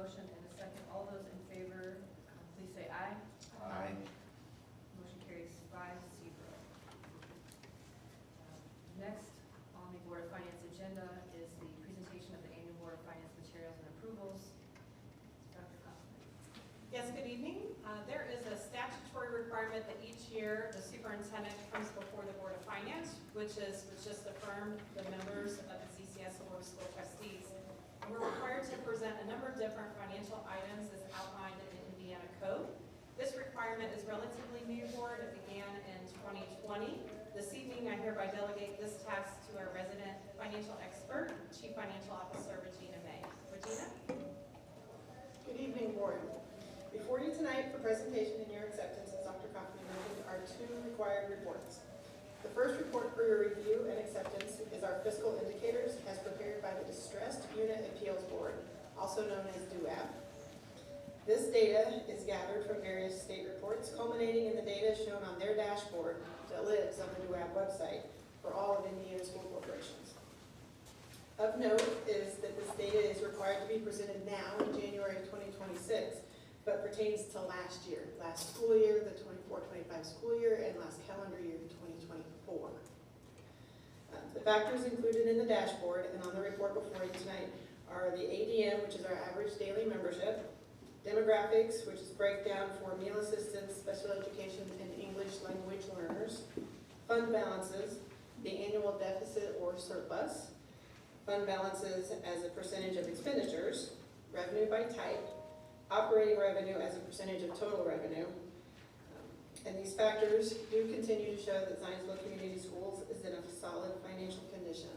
motion and a second. All those in favor, please say aye. Aye. Motion carries 5-0. Next on the Board of Finance agenda is the presentation of the annual Board of Finance materials and approvals. Dr. Kaufman. Yes, good evening. There is a statutory requirement that each year the superintendent comes before the Board of Finance, which just affirmed the members of the CCS Board of School Trustees. And we're required to present a number of different financial items as outlined in the Indiana Code. This requirement is relatively new for it. It began in 2020. This evening, I hereby delegate this task to our resident financial expert, Chief Financial Officer Regina May. Regina? Good evening, Board. Before you tonight for presentation and your acceptance, as Dr. Kaufman mentioned, are 2 required reports. The first report for your review and acceptance is our fiscal indicators as prepared by the Distressed Unit Appeals Board, also known as DUAB. This data is gathered from various state reports, culminating in the data shown on their dashboard that lives on the DUAB website for all of Indiana school corporations. Of note is that this data is required to be presented now in January of 2026, but pertains to last year, last school year, the 24-25 school year, and last calendar year, 2024. The factors included in the dashboard and on the report before you tonight are the ADM, which is our average daily membership, demographics, which is breakdown for meal assistance, special education, and English language learners, fund balances, the annual deficit or surplus, fund balances as a percentage of expenditures, revenue by type, operating revenue as a percentage of total revenue. And these factors do continue to show that Zionsville Community Schools is in a solid financial condition.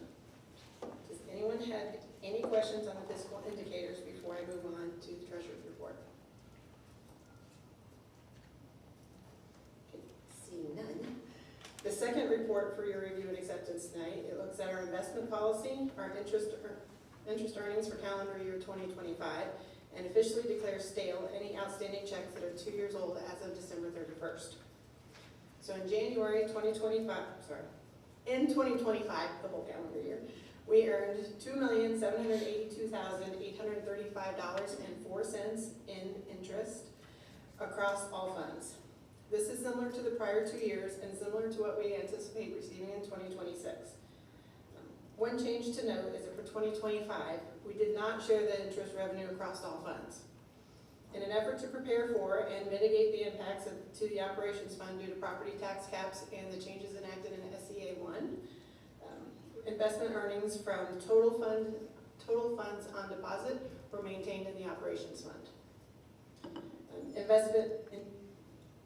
Does anyone have any questions on the fiscal indicators before I move on to the Treasurer's report? Okay, seeing none. The second report for your review and acceptance tonight, it looks at our investment policy, our interest earnings for calendar year 2025, and officially declares stale any outstanding checks that are 2 years old as of December 31st. So in January 2025, in 2025, the whole calendar year, we earned $2,782,835.04 in interest across all funds. This is similar to the prior 2 years and similar to what we anticipate receiving in 2026. One change to note is that for 2025, we did not share the interest revenue across all funds. In an effort to prepare for and mitigate the impacts to the operations fund due to property tax caps and the changes enacted in SEA 1, investment earnings from total funds on deposit were maintained in the operations fund.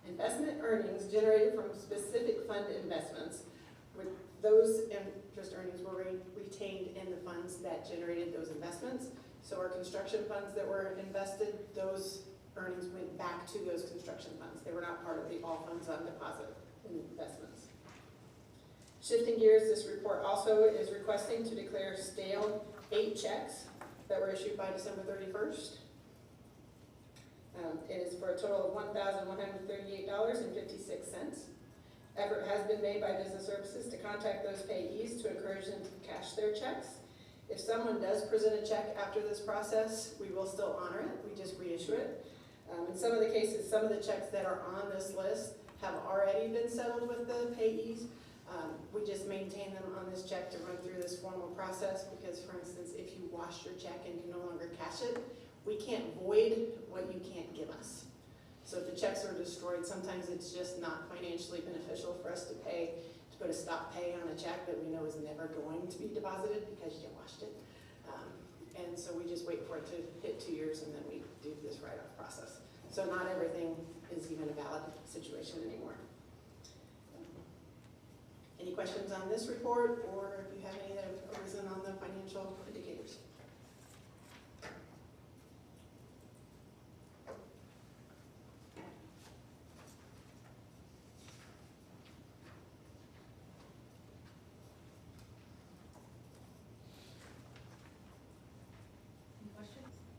Investment earnings generated from specific fund investments, those interest earnings were retained in the funds that generated those investments. So our construction funds that were invested, those earnings went back to those construction funds. They were not part of the all funds on deposit investments. Shifting gears, this report also is requesting to declare stale 8 checks that were issued by December 31st. It is for a total of $1,138.56. Effort has been made by business services to contact those payees to encourage them to cash their checks. If someone does present a check after this process, we will still honor it. We just reissue it. In some of the cases, some of the checks that are on this list have already been settled with the payees. We just maintain them on this check to run through this formal process because, for instance, if you wash your check and you no longer cash it, we can't void what you can't give us. So if the checks are destroyed, sometimes it's just not financially beneficial for us to put a stop pay on a check that we know is never going to be deposited because you washed it. And so we just wait for it to hit 2 years and then we do this write-off process. So not everything is even a valid situation anymore. Any questions on this report, or if you have any that have arisen on the financial indicators?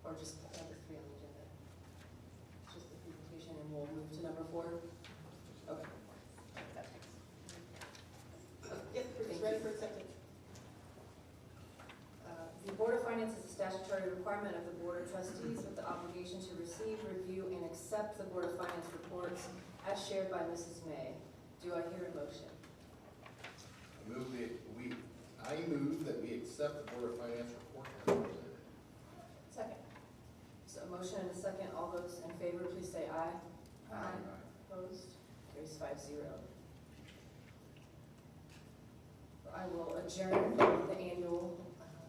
Or just the 3 on the agenda? Just the presentation and we'll move to number 4? Okay. Yep, we're ready for acceptance. The Board of Finance is a statutory requirement of the the Board of Trustees with the obligation to receive, review, and accept the Board of Finance reports as shared by Mrs. May. Do I hear a motion? I move that we accept the Board of Finance report as presented. Second. So a motion and a second. All those in favor, please say aye. Opposed? Carries 5-0. I will adjourn the annual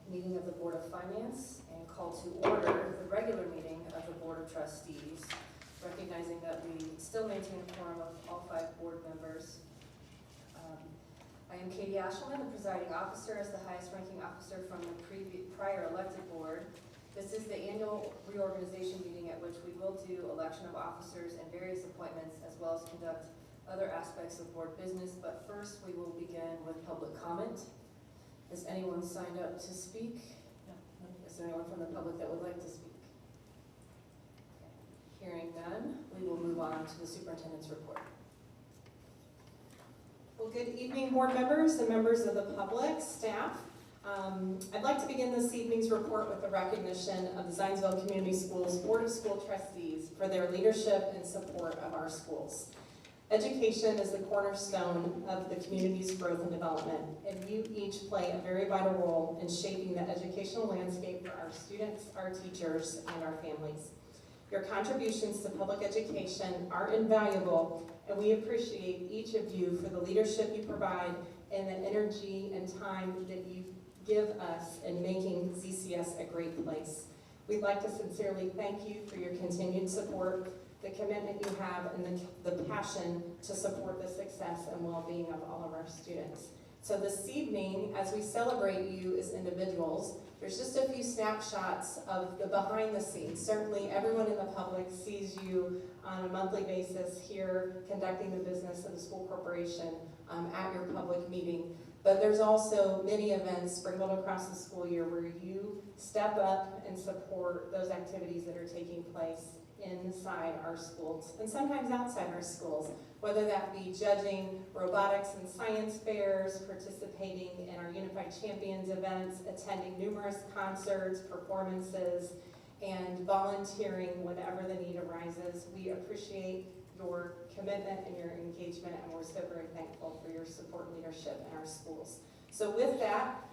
meeting of the Board of Finance and call to order the regular meeting of the Board of Trustees, recognizing that we still maintain a quorum of all 5 board members. I am Katie Ashelman, the presiding officer, as the highest ranking officer from the prior elected board. This is the annual reorganization meeting at which we will do election of officers and various appointments, as well as conduct other aspects of board business. But first, we will begin with public comment. Has anyone signed up to speak? No. Is there anyone from the public that would like to speak? Okay. Hearing none, we will move on to the superintendent's report. Well, good evening, board members and members of the public, staff. I'd like to begin this evening's report with the recognition of the Zionsville Community Schools Board of School Trustees for their leadership and support of our schools. Education is the cornerstone of the community's growth and development, and you each play a very vital role in shaping the educational landscape for our students, our teachers, and our families. Your contributions to public education are invaluable, and we appreciate each of you for the leadership you provide and the energy and time that you give us in making ZCS a great place. We'd like to sincerely thank you for your continued support, the commitment you have, and the passion to support the success and well-being of all of our students. So this evening, as we celebrate you as individuals, there's just a few snapshots of the behind the scenes. Certainly everyone in the public sees you on a monthly basis here conducting the business of the school corporation at your public meeting. But there's also many events sprinkled across the school year where you step up and support those activities that are taking place inside our schools and sometimes outside our schools, whether that be judging robotics and science fairs, participating in our Unified Champions events, attending numerous concerts, performances, and volunteering whenever the need arises. We appreciate your commitment and your engagement, and we're so very thankful for your support and leadership in our schools. So with that,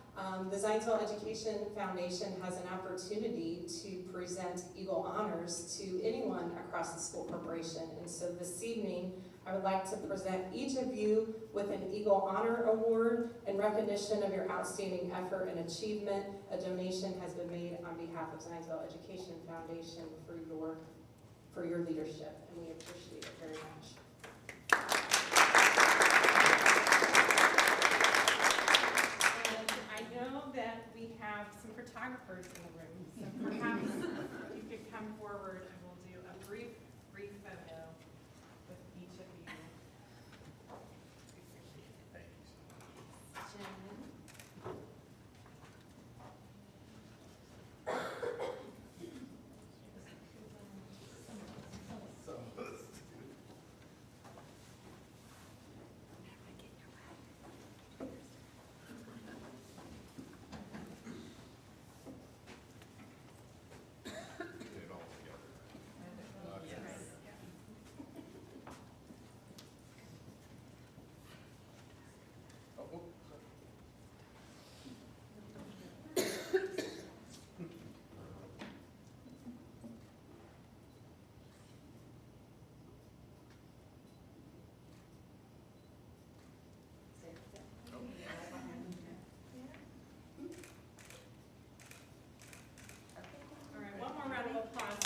the Zionsville Education Foundation has an opportunity to present Eagle Honors to anyone across the school corporation. And so this evening, I would like to present each of you with an Eagle Honor Award in recognition of your outstanding effort and achievement. A donation has been made on behalf of Zionsville Education Foundation for your leadership, and we appreciate it very much. I know that we have some photographers in the room, so perhaps you could come forward and we'll do a brief photo with each of you. Thank you. Some of us do. Get it all together. Okay. Oh, oh, sorry. All right, one more round of applause.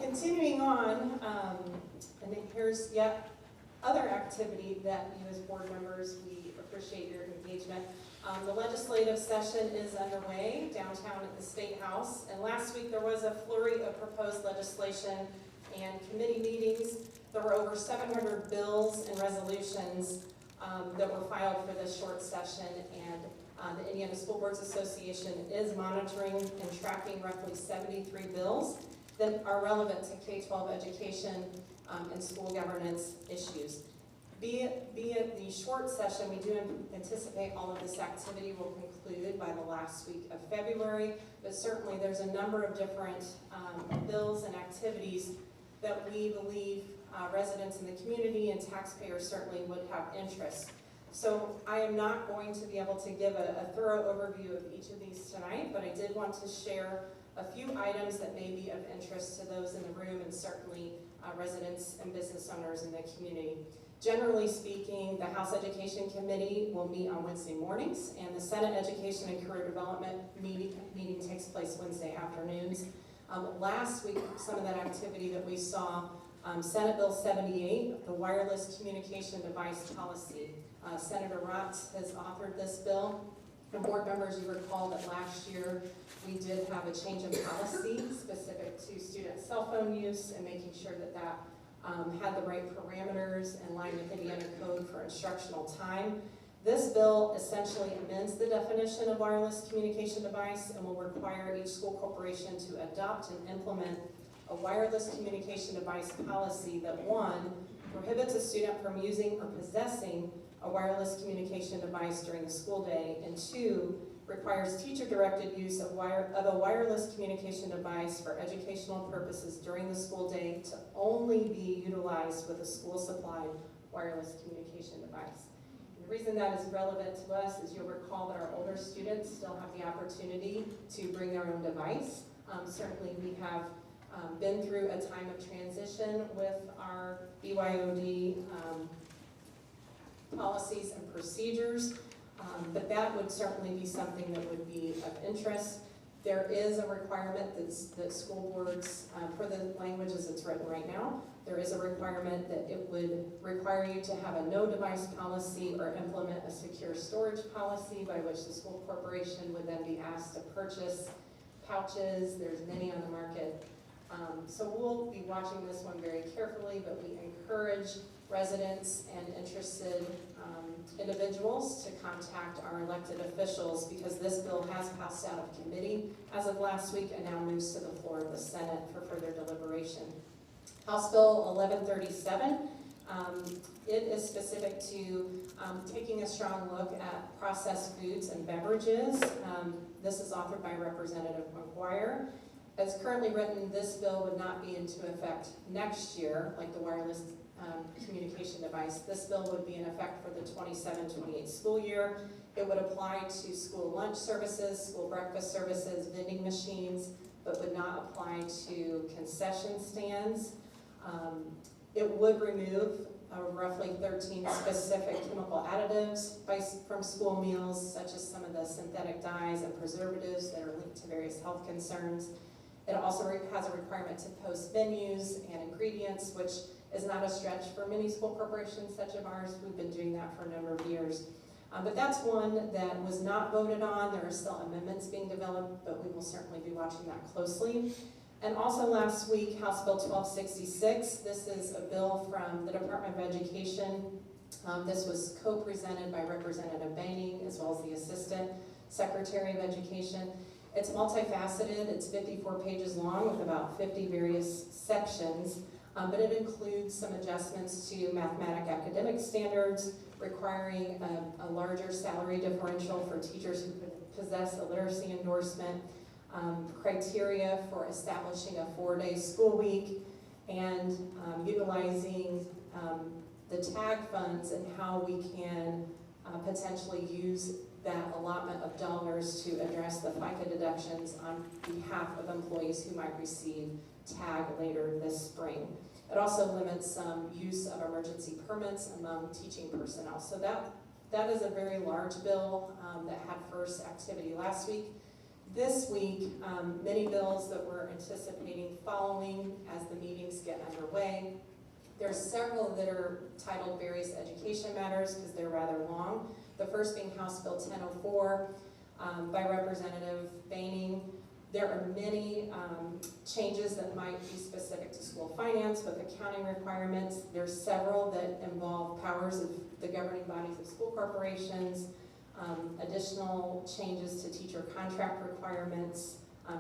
Continuing on, and here's yet other activity that you as board members, we appreciate your engagement. The legislative session is underway downtown at the State House, and last week there was a flurry of proposed legislation and committee meetings. There were over 700 bills and resolutions that were filed for this short session, and the Indiana School Boards Association is monitoring and tracking roughly 73 bills that are relevant to K-12 education and school governance issues. Be it the short session, we do anticipate all of this activity will conclude by the last week of February, but certainly there's a number of different bills and activities that we believe residents in the community and taxpayers certainly would have interest. So I am not going to be able to give a thorough overview of each of these tonight, but I did want to share a few items that may be of interest to those in the room and certainly residents and business owners in the community. Generally speaking, the House Education Committee will meet on Wednesday mornings, and the Senate Education and Career Development meeting takes place Wednesday afternoons. Last week, some of that activity that we saw, Senate Bill 78, the Wireless Communication Device Policy. Senator Rotz has authored this bill. And board members, you recall that last year we did have a change in policy specific to student cell phone use and making sure that that had the right parameters in line with Indiana Code for instructional time. This bill essentially amends the definition of wireless communication device and will require each school corporation to adopt and implement a wireless communication device policy that, one, prohibits a student from using or possessing a wireless communication device during the school day, and two, requires teacher-directed use of a wireless communication device for educational purposes during the school day to only be utilized with a school-supplied wireless communication device. And the reason that is relevant to us is you'll recall that our older students still have the opportunity to bring their own device. Certainly we have been through a time of transition with our BYOD policies and procedures, but that would certainly be something that would be of interest. There is a requirement that school boards, for the language as it's written right now, there is a requirement that it would require you to have a no device policy or implement a secure storage policy by which the school corporation would then be asked to purchase pouches. There's many on the market. So we'll be watching this one very carefully, but we encourage residents and interested individuals to contact our elected officials because this bill has passed out of committee as of last week and now moves to the floor of the Senate for further deliberation. House Bill 1137, it is specific to taking a strong look at processed foods and beverages. This is authored by Representative McGuire. As currently written, this bill would not be into effect next year, like the wireless communication device. This bill would be in effect for the 27-28 school year. It would apply to school lunch services, school breakfast services, vending machines, but would not apply to concession stands. It would remove roughly 13 specific chemical additives from school meals, such as some of the synthetic dyes and preservatives that are linked to various health concerns. It also has a requirement to post menus and ingredients, which is not a stretch for many school corporations such as ours. We've been doing that for a number of years. But that's one that was not voted on. There are still amendments being developed, but we will certainly be watching that closely. And also last week, House Bill 1266. This is a bill from the Department of Education. This was co-presented by Representative Banning as well as the Assistant Secretary of Education. It's multifaceted. It's 54 pages long with about 50 various sections, but it includes some adjustments to mathematics academic standards, requiring a larger salary differential for teachers who possess a literacy endorsement, criteria for establishing a 4-day school week, and utilizing the TAG funds and how we can potentially use that allotment of dollars to address the FICA deductions on behalf of employees who might receive TAG later this spring. It also limits some use of emergency permits among teaching personnel. So that is a very large bill that had first activity last week. This week, many bills that we're anticipating following as the meetings get underway. There's several that are titled various education matters because they're rather long. The first being House Bill 1004 by Representative Banning. There are many changes that might be specific to school finance with accounting requirements. There's several that involve powers of the governing bodies of school corporations, additional changes to teacher contract requirements,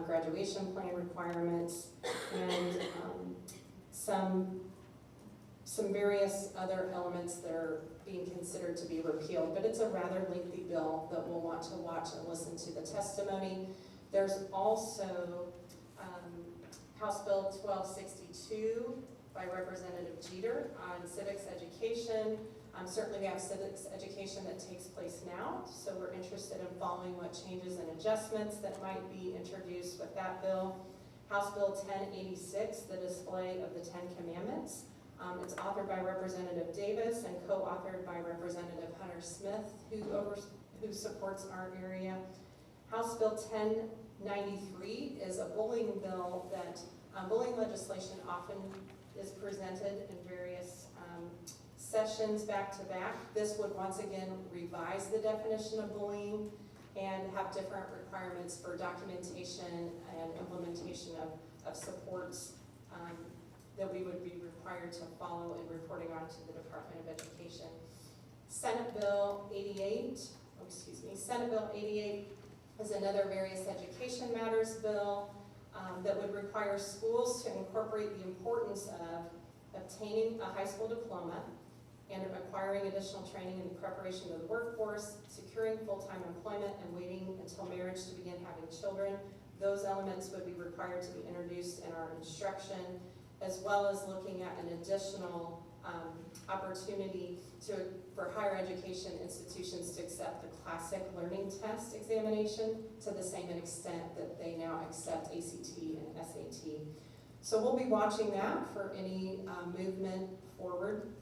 graduation plan requirements, and some some various other elements that are being considered to be repealed, but it's a rather lengthy bill that we'll want to watch and listen to the testimony. There's also House Bill 1262 by Representative Jeter on civics education. Certainly we have civics education that takes place now, so we're interested in following what changes and adjustments that might be introduced with that bill. House Bill 1086, the display of the Ten Commandments. It's authored by Representative Davis and co-authored by Representative Hunter Smith, who supports our area. House Bill 1093 is a bullying bill that bullying legislation often is presented in various sessions back to back. This would once again revise the definition of bullying and have different requirements for documentation and implementation of supports that we would be required to follow in reporting on to the Department of Education. Senate Bill 88 is another various education matters bill that would require schools to incorporate the importance of obtaining a high school diploma and acquiring additional training in preparation of the workforce, securing full-time employment, and waiting until marriage to begin having children. Those elements would be required to be introduced in our instruction, as well as looking at an additional opportunity for higher education institutions to accept the classic learning test examination to the same extent that they now accept ACT and SAT. So we'll be watching that for any movement forward.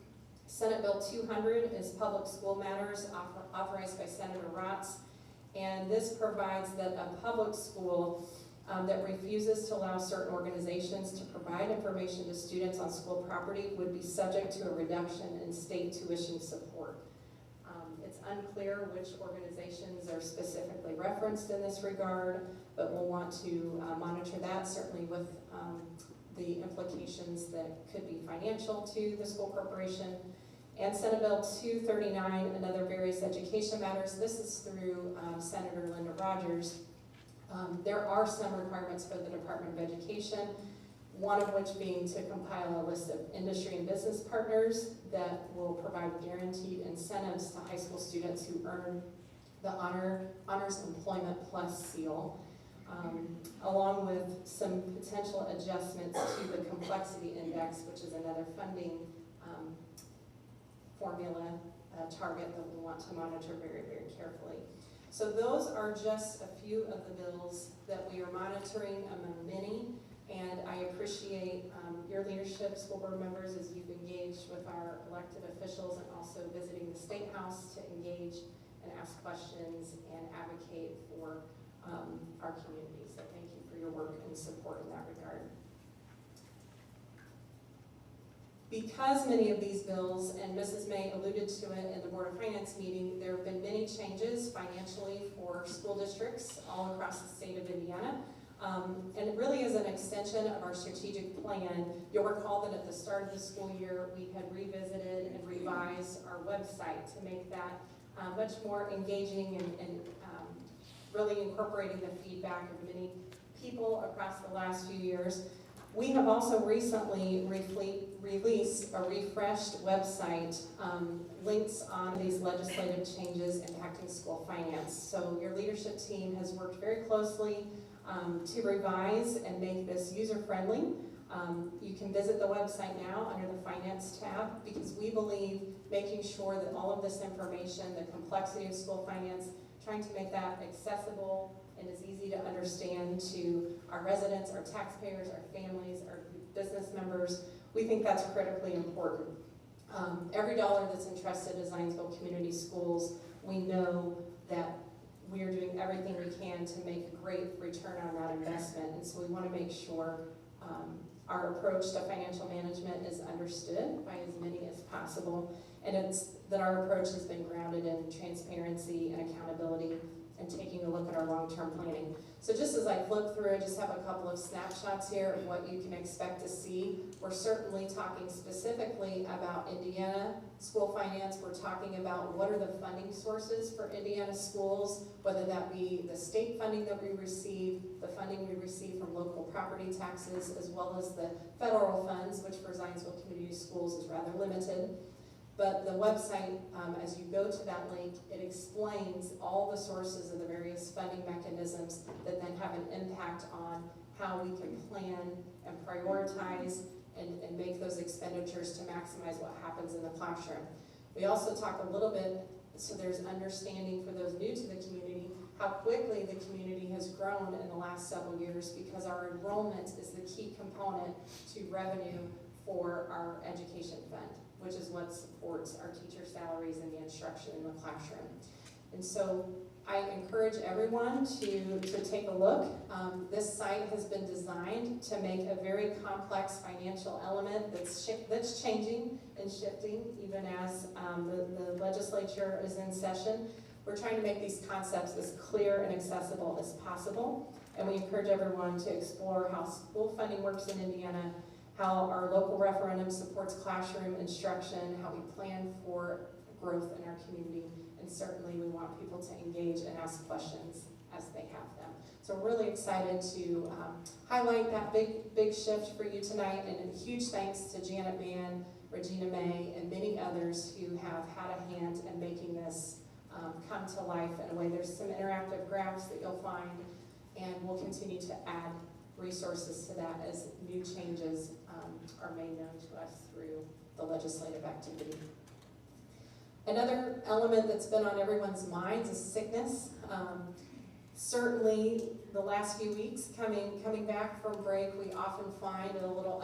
Senate Bill 200 is Public School Matters, authorized by Senator Rotz, and this provides that a public school that refuses to allow certain organizations to provide information to students on school property would be subject to a reduction in state tuition support. It's unclear which organizations are specifically referenced in this regard, but we'll want to monitor that, certainly with the implications that could be financial to the school corporation. And Senate Bill 239, another various education matters. This is through Senator Linda Rogers. There are some requirements for the Department of Education, one of which being to compile a list of industry and business partners that will provide guaranteed incentives to high school students who earn the Honors Employment Plus seal, along with some potential adjustments to the complexity index, which is another funding formula target that we want to monitor very, very carefully. So those are just a few of the bills that we are monitoring among many, and I appreciate your leadership, school board members, as you've engaged with our elected officials and also visiting the State House to engage and ask questions and advocate for our community. So thank you for your work and support in that regard. Because many of these bills, and Mrs. May alluded to it in the Board of Finance meeting, there have been many changes financially for school districts all across the state of Indiana. And it really is an extension of our strategic plan. You'll recall that at the start of the school year, we had revisited and revised our website to make that much more engaging and really incorporating the feedback of many people across the last few years. We have also recently released a refreshed website, links on these legislative changes impacting school finance. So your leadership team has worked very closely to revise and make this user-friendly. You can visit the website now under the Finance tab, because we believe making sure that all of this information, the complexity of school finance, trying to make that accessible and as easy to understand to our residents, our taxpayers, our families, our business members, we think that's critically important. Every dollar that's entrusted to Zionsville Community Schools, we know that we are doing everything we can to make a great return on that investment, and so we want to make sure our approach to financial management is understood by as many as possible. And it's that our approach has been grounded in transparency and accountability and taking a look at our long-term planning. So just as I flip through, I just have a couple of snapshots here of what you can expect to see. We're certainly talking specifically about Indiana school finance. We're talking about what are the funding sources for Indiana schools, whether that be the state funding that we receive, the funding we receive from local property taxes, as well as the federal funds, which for Zionsville Community Schools is rather limited. But the website, as you go to that link, it explains all the sources of the various funding mechanisms that then have an impact on how we can plan and prioritize and make those expenditures to maximize what happens in the classroom. We also talk a little bit, so there's understanding for those new to the community, how quickly the community has grown in the last several years, because our enrollment is the key component to revenue for our education fund, which is what supports our teacher salaries and the instruction in the classroom. And so I encourage everyone to take a look. This site has been designed to make a very complex financial element that's changing and shifting even as the legislature is in session. We're trying to make these concepts as clear and accessible as possible. And we encourage everyone to explore how school funding works in Indiana, how our local referendum supports classroom instruction, how we plan for growth in our community, and certainly we want people to engage and ask questions as they have them. So we're really excited to highlight that big shift for you tonight, and a huge thanks to Janet Mann, Regina May, and many others who have had a hand in making this come to life in a way. There's some interactive graphs that you'll find, and we'll continue to add resources to that as new changes are made known to us through the legislative activity. Another element that's been on everyone's minds is sickness. Certainly the last few weeks coming back from break, we often find a little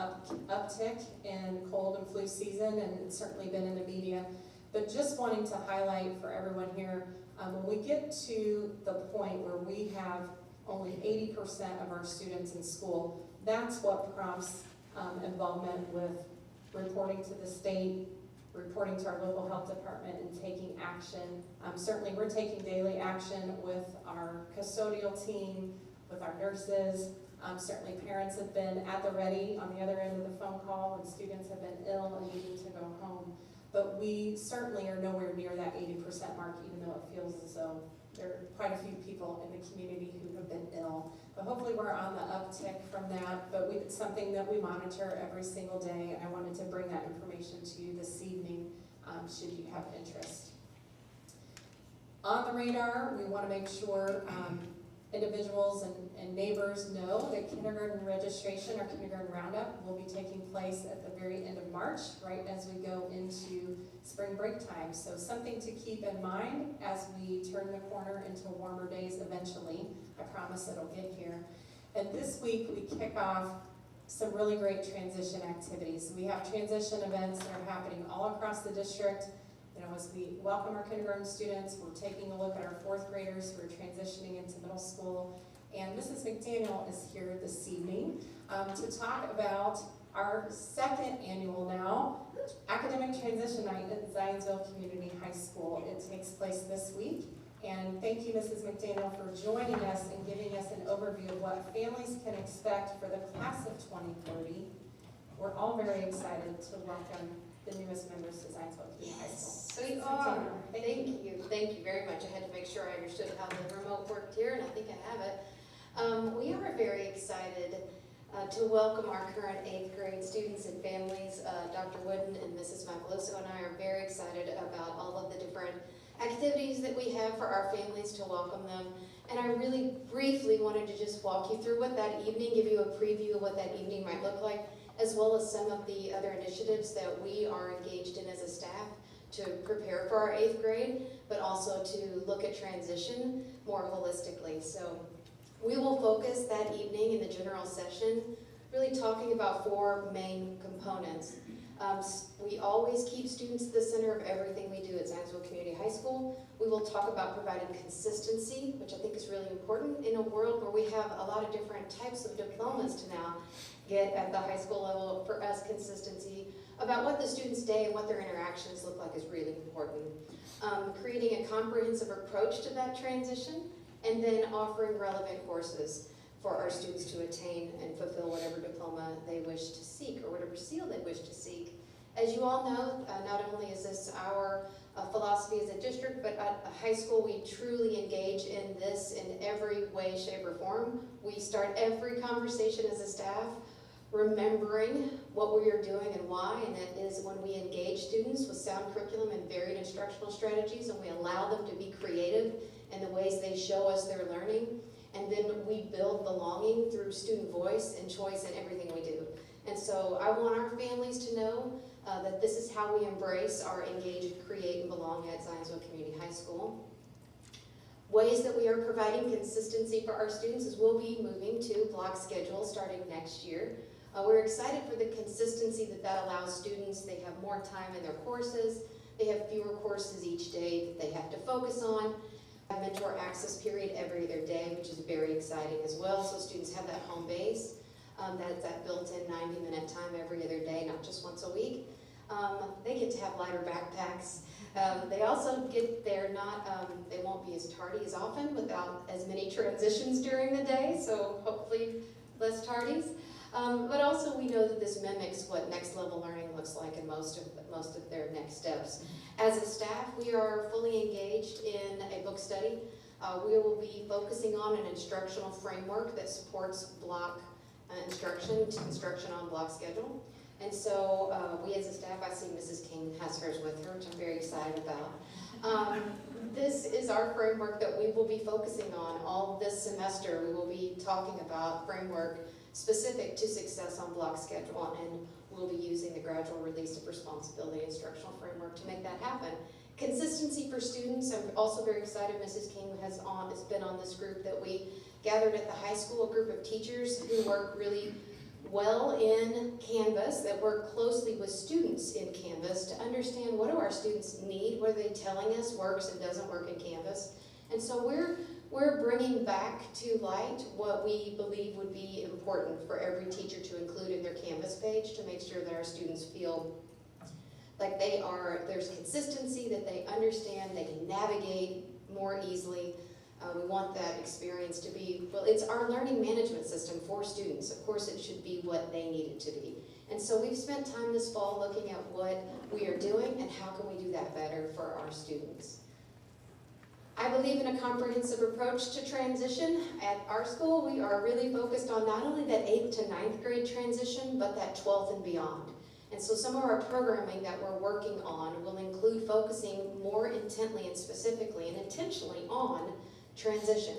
uptick in cold and flu season, and it's certainly been in the media. But just wanting to highlight for everyone here, when we get to the point where we have only 80% of our students in school, that's what prompts involvement with reporting to the state, reporting to our local health department, and taking action. Certainly we're taking daily action with our custodial team, with our nurses. Certainly parents have been at the ready on the other end of the phone call, and students have been ill and needing to go home. But we certainly are nowhere near that 80% mark, even though it feels as though there are quite a few people in the community who have been ill. But hopefully we're on the uptick from that, but it's something that we monitor every single day, and I wanted to bring that information to you this evening, should you have interest. On the radar, we want to make sure individuals and neighbors know that kindergarten registration or kindergarten roundup will be taking place at the very end of March, right as we go into spring break time. So something to keep in mind as we turn the corner into warmer days eventually. I promise it'll get here. And this week we kick off some really great transition activities. We have transition events that are happening all across the district. You know, as we welcome our kindergarten students, we're taking a look at our fourth graders who are transitioning into middle school. And Mrs. McDaniel is here this evening to talk about our second annual now academic transition night at Zionsville Community High School. It takes place this week. And thank you, Mrs. McDaniel, for joining us and giving us an overview of what families can expect for the class of 2030. We're all very excited to welcome the newest members to Zionsville Community High School. Sweet honor. Thank you very much. I had to make sure I understood how the remote worked here, and I think I have it. We are very excited to welcome our current 8th grade students and families. Dr. Wooden and Mrs. Macaloso and I are very excited about all of the different activities that we have for our families to welcome them. And I really briefly wanted to just walk you through what that evening, give you a preview of what that evening might look like, as well as some of the other initiatives that we are engaged in as a staff to prepare for our 8th grade, but also to look at transition more holistically. So we will focus that evening in the general session really talking about 4 main components. We always keep students at the center of everything we do at Zionsville Community High School. We will talk about providing consistency, which I think is really important in a world where we have a lot of different types of diplomas to now get at the high school level. For us, consistency about what the student's day and what their interactions look like is really important. Creating a comprehensive approach to that transition, and then offering relevant courses for our students to attain and fulfill whatever diploma they wish to seek or whatever seal they wish to seek. As you all know, not only is this our philosophy as a district, but at a high school we truly engage in this in every way, shape, or form. We start every conversation as a staff remembering what we are doing and why, and that is when we engage students with sound curriculum and varied instructional strategies, and we allow them to be creative in the ways they show us their learning, and then we build belonging through student voice and choice in everything we do. And so I want our families to know that this is how we embrace our engage, create, and belong at Zionsville Community High School. Ways that we are providing consistency for our students is we'll be moving to block schedule starting next year. We're excited for the consistency that allows students. They have more time in their courses. They have fewer courses each day that they have to focus on. A mentor access period every other day, which is very exciting as well. So students have that home base. That's that built-in 90-minute time every other day, not just once a week. They get to have lighter backpacks. They also get there they won't be as tardy as often without as many transitions during the day, so hopefully less tardies. But also we know that this mimics what next level learning looks like in most of their next steps. As a staff, we are fully engaged in a book study. We will be focusing on an instructional framework that supports block instruction on block schedule. And so we as a staff, I see Mrs. King has hers with her, which I'm very excited about. This is our framework that we will be focusing on all this semester. We will be talking about framework specific to success on block schedule, and we'll be using the gradual release of responsibility instructional framework to make that happen. Consistency for students, I'm also very excited Mrs. King has been on this group that we gathered at the high school, a group of teachers who work really well in Canvas, that work closely with students in Canvas to understand what do our students need, what are they telling us works and doesn't work in Canvas. And so we're bringing back to light what we believe would be important for every teacher to include in their Canvas page to make sure that our students feel like there's consistency, that they understand, they can navigate more easily. We want that experience to be, well, it's our learning management system for students. Of course, it should be what they need it to be. And so we've spent time this fall looking at what we are doing and how can we do that better for our students. I believe in a comprehensive approach to transition. At our school, we are really focused on not only that 8th to 9th grade transition, but that 12th and beyond. And so some of our programming that we're working on will include focusing more intently and specifically and intentionally on transition.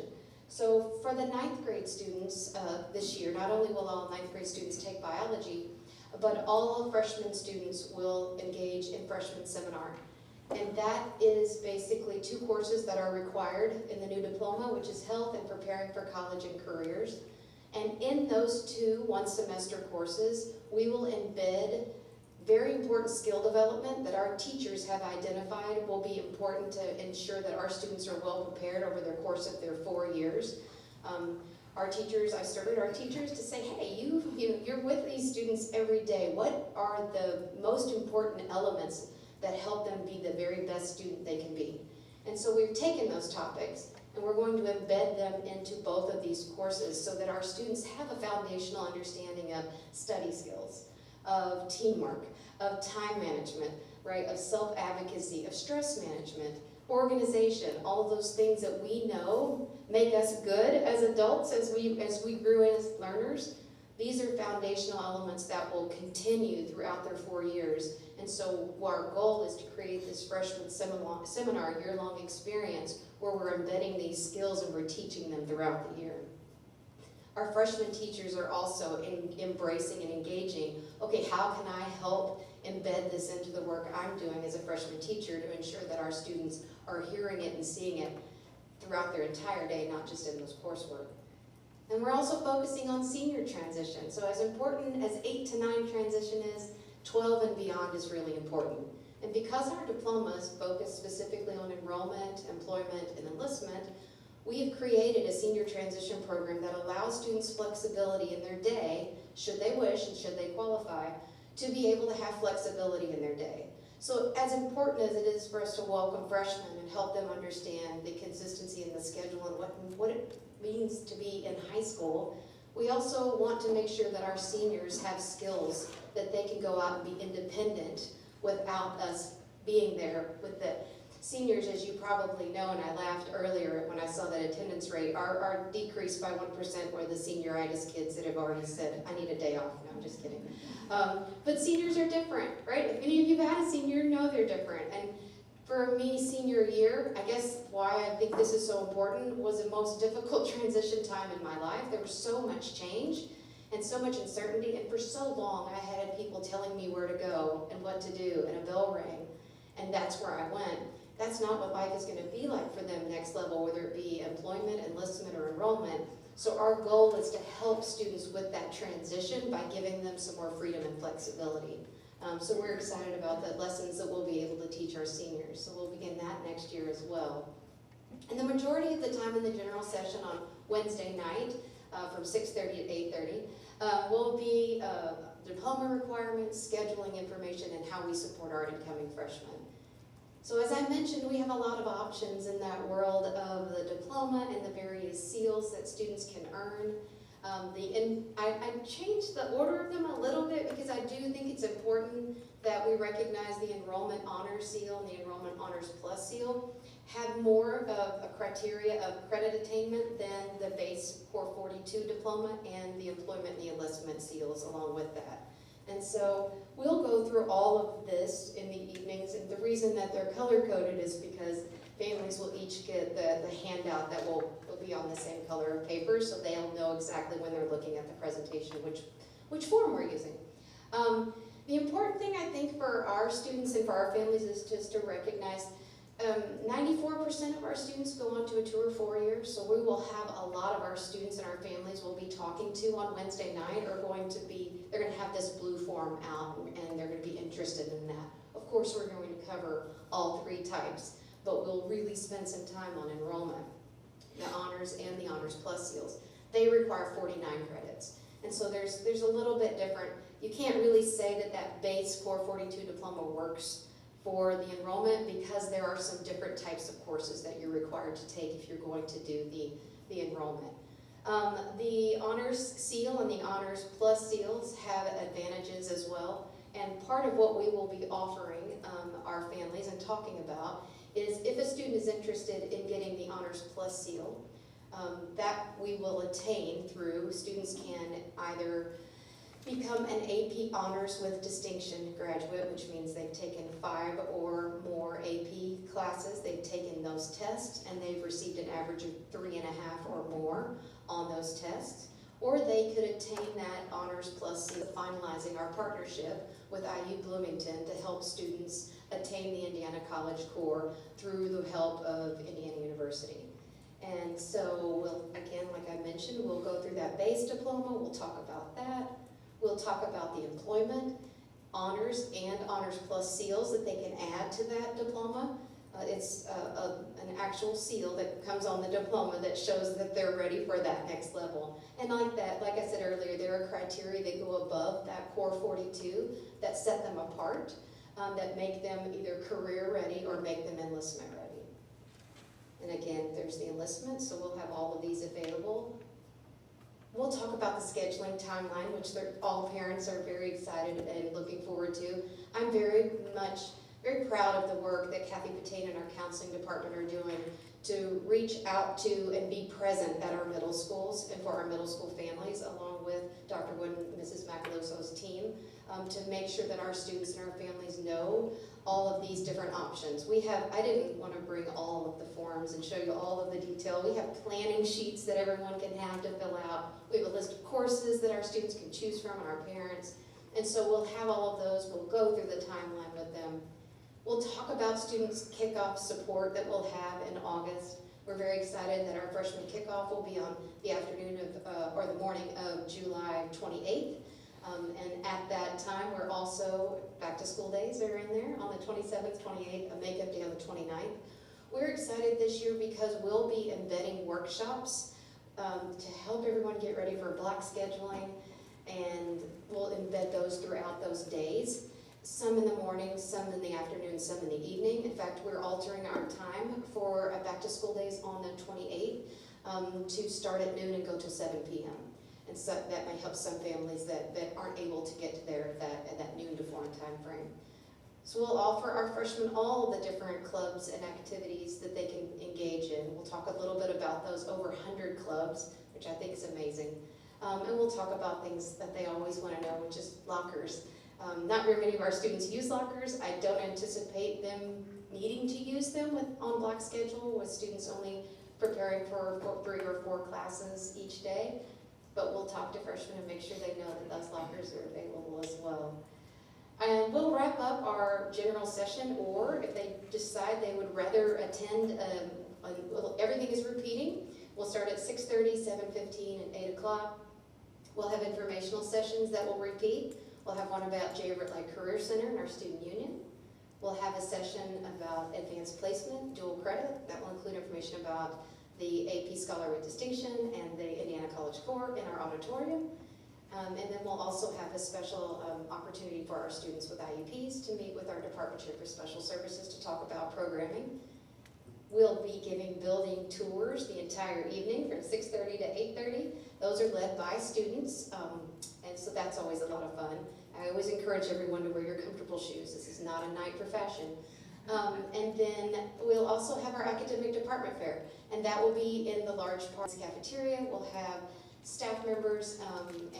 So for the 9th grade students this year, not only will all 9th grade students take biology, but all freshman students will engage in freshman seminar. And that is basically 2 courses that are required in the new diploma, which is health and preparing for college and careers. And in those 2 one-semester courses, we will embed very important skill development that our teachers have identified will be important to ensure that our students are well prepared over the course of their 4 years. I started our teachers to say, hey, you're with these students every day. What are the most important elements that help them be the very best student they can be? And so we've taken those topics and we're going to embed them into both of these courses so that our students have a foundational understanding of study skills, of teamwork, of time management, right, of self-advocacy, of stress management, organization, all of those things that we know make us good as adults as we grew as learners. These are foundational elements that will continue throughout their 4 years. And so our goal is to create this freshman seminar year-long experience where we're embedding these skills and we're teaching them throughout the year. Our freshman teachers are also embracing and engaging, okay, how can I help embed this into the work I'm doing as a freshman teacher to ensure that our students are hearing it and seeing it throughout their entire day, not just in those coursework. And we're also focusing on senior transition. So as important as 8 to 9 transition is, 12 and beyond is really important. And because our diplomas focus specifically on enrollment, employment, and enlistment, we have created a senior transition program that allows students flexibility in their day, should they wish and should they qualify, to be able to have flexibility in their day. So as important as it is for us to welcome freshmen and help them understand the consistency in the schedule and what it means to be in high school, we also want to make sure that our seniors have skills that they can go out and be independent without us being there with the seniors. As you probably know, and I laughed earlier when I saw that attendance rate, are decreased by 1% were the senioritis kids that have already said, I need a day off. No, I'm just kidding. But seniors are different, right? If any of you have had a senior, know they're different. And for me, senior year, I guess why I think this is so important was the most difficult transition time in my life. There was so much change and so much uncertainty, and for so long I had people telling me where to go and what to do, and a bell rang, and that's where I went. That's not what life is going to be like for them next level, whether it be employment, enlistment, or enrollment. So our goal is to help students with that transition by giving them some more freedom and flexibility. So we're excited about the lessons that we'll be able to teach our seniors. So we'll begin that next year as well. And the majority of the time in the general session on Wednesday night, from 6:30 to 8:30, will be diploma requirements, scheduling information, and how we support our incoming freshmen. So as I mentioned, we have a lot of options in that world of the diploma and the various seals that students can earn. I changed the order of them a little bit because I do think it's important that we recognize the Enrollment Honors Seal and the Enrollment Honors Plus Seal have more of a criteria of credit attainment than the base Core 42 diploma and the Employment and the Enlistment seals along with that. And so we'll go through all of this in the evenings, and the reason that they're color-coded is because families will each get the handout that will be on the same color of paper, so they'll know exactly when they're looking at the presentation which form we're using. The important thing I think for our students and for our families is just to recognize 94% of our students go on to a 2 or 4 years, so we will have a lot of our students and our families we'll be talking to on Wednesday night are going to be, they're going to have this blue form out and they're going to be interested in that. Of course, we're going to cover all 3 types, but we'll really spend some time on enrollment, the honors and the honors plus seals. They require 49 credits, and so there's a little bit different. You can't really say that base Core 42 diploma works for the enrollment because there are some different types of courses that you're required to take if you're going to do the enrollment. The honors seal and the honors plus seals have advantages as well, and part of what we will be offering our families and talking about is if a student is interested in getting the honors plus seal, that we will attain through students can either become an AP Honors with Distinction graduate, which means they've taken 5 or more AP classes, they've taken those tests, and they've received an average of 3.5 or more on those tests. Or they could attain that Honors Plus seal, finalizing our partnership with IU Bloomington to help students attain the Indiana College Core through the help of Indiana University. And so, we'll, again, like I mentioned, we'll go through that base diploma, we'll talk about that. We'll talk about the employment, honors, and honors plus seals that they can add to that diploma. It's an actual seal that comes on the diploma that shows that they're ready for that next level. And like I said earlier, there are criteria that go above that Core 42 that set them apart, that make them either career ready or make them enlistment ready. And again, there's the enlistment, so we'll have all of these available. We'll talk about the scheduling timeline, which all parents are very excited and looking forward to. I'm very proud of the work that Kathy Patain and our counseling department are doing to reach out to and be present at our middle schools and for our middle school families, along with Dr. Wood and Mrs. Macaluso's team, to make sure that our students and our families know all of these different options. I didn't want to bring all of the forms and show you all of the detail. We have planning sheets that everyone can have to fill out. We have a list of courses that our students can choose from and our parents. And so we'll have all of those. We'll go through the timeline with them. We'll talk about students' kickoff support that we'll have in August. We're very excited that our freshman kickoff will be on the afternoon of, or the morning of July 28th. And at that time, we're also, back to school days are in there on the 27th, 28th, a makeup day on the 29th. We're excited this year because we'll be embedding workshops to help everyone get ready for block scheduling and we'll embed those throughout those days. Some in the morning, some in the afternoon, some in the evening. In fact, we're altering our time for back-to-school days on the 28th to start at noon and go till 7 p.m. And so that might help some families that aren't able to get to there at that noon to 4 time frame. So we'll offer our freshmen all the different clubs and activities that they can engage in. We'll talk a little bit about those over 100 clubs, which I think is amazing. And we'll talk about things that they always want to know, which is lockers. Not very many of our students use lockers. I don't anticipate them needing to use them on block schedule, with students only preparing for 3 or 4 classes each day. But we'll talk to freshmen and make sure they know that those lockers are available as well. And we'll wrap up our general session, or if they decide they would rather attend, everything is repeating. We'll start at 6:30, 7:15, and 8 o'clock. We'll have informational sessions that will repeat. We'll have one about J. Ritlight Career Center and our student union. We'll have a session about advanced placement, dual credit. That will include information about the AP Scholar with Distinction and the Indiana College Corps in our auditorium. And then we'll also have a special opportunity for our students with IEPs to meet with our Department Chair for Special Services to talk about programming. We'll be giving building tours the entire evening from 6:30 to 8:30. Those are led by students, and so that's always a lot of fun. I always encourage everyone to wear your comfortable shoes. This is not a night for fashion. And then we'll also have our academic department fair, and that will be in the large parts cafeteria. We'll have staff members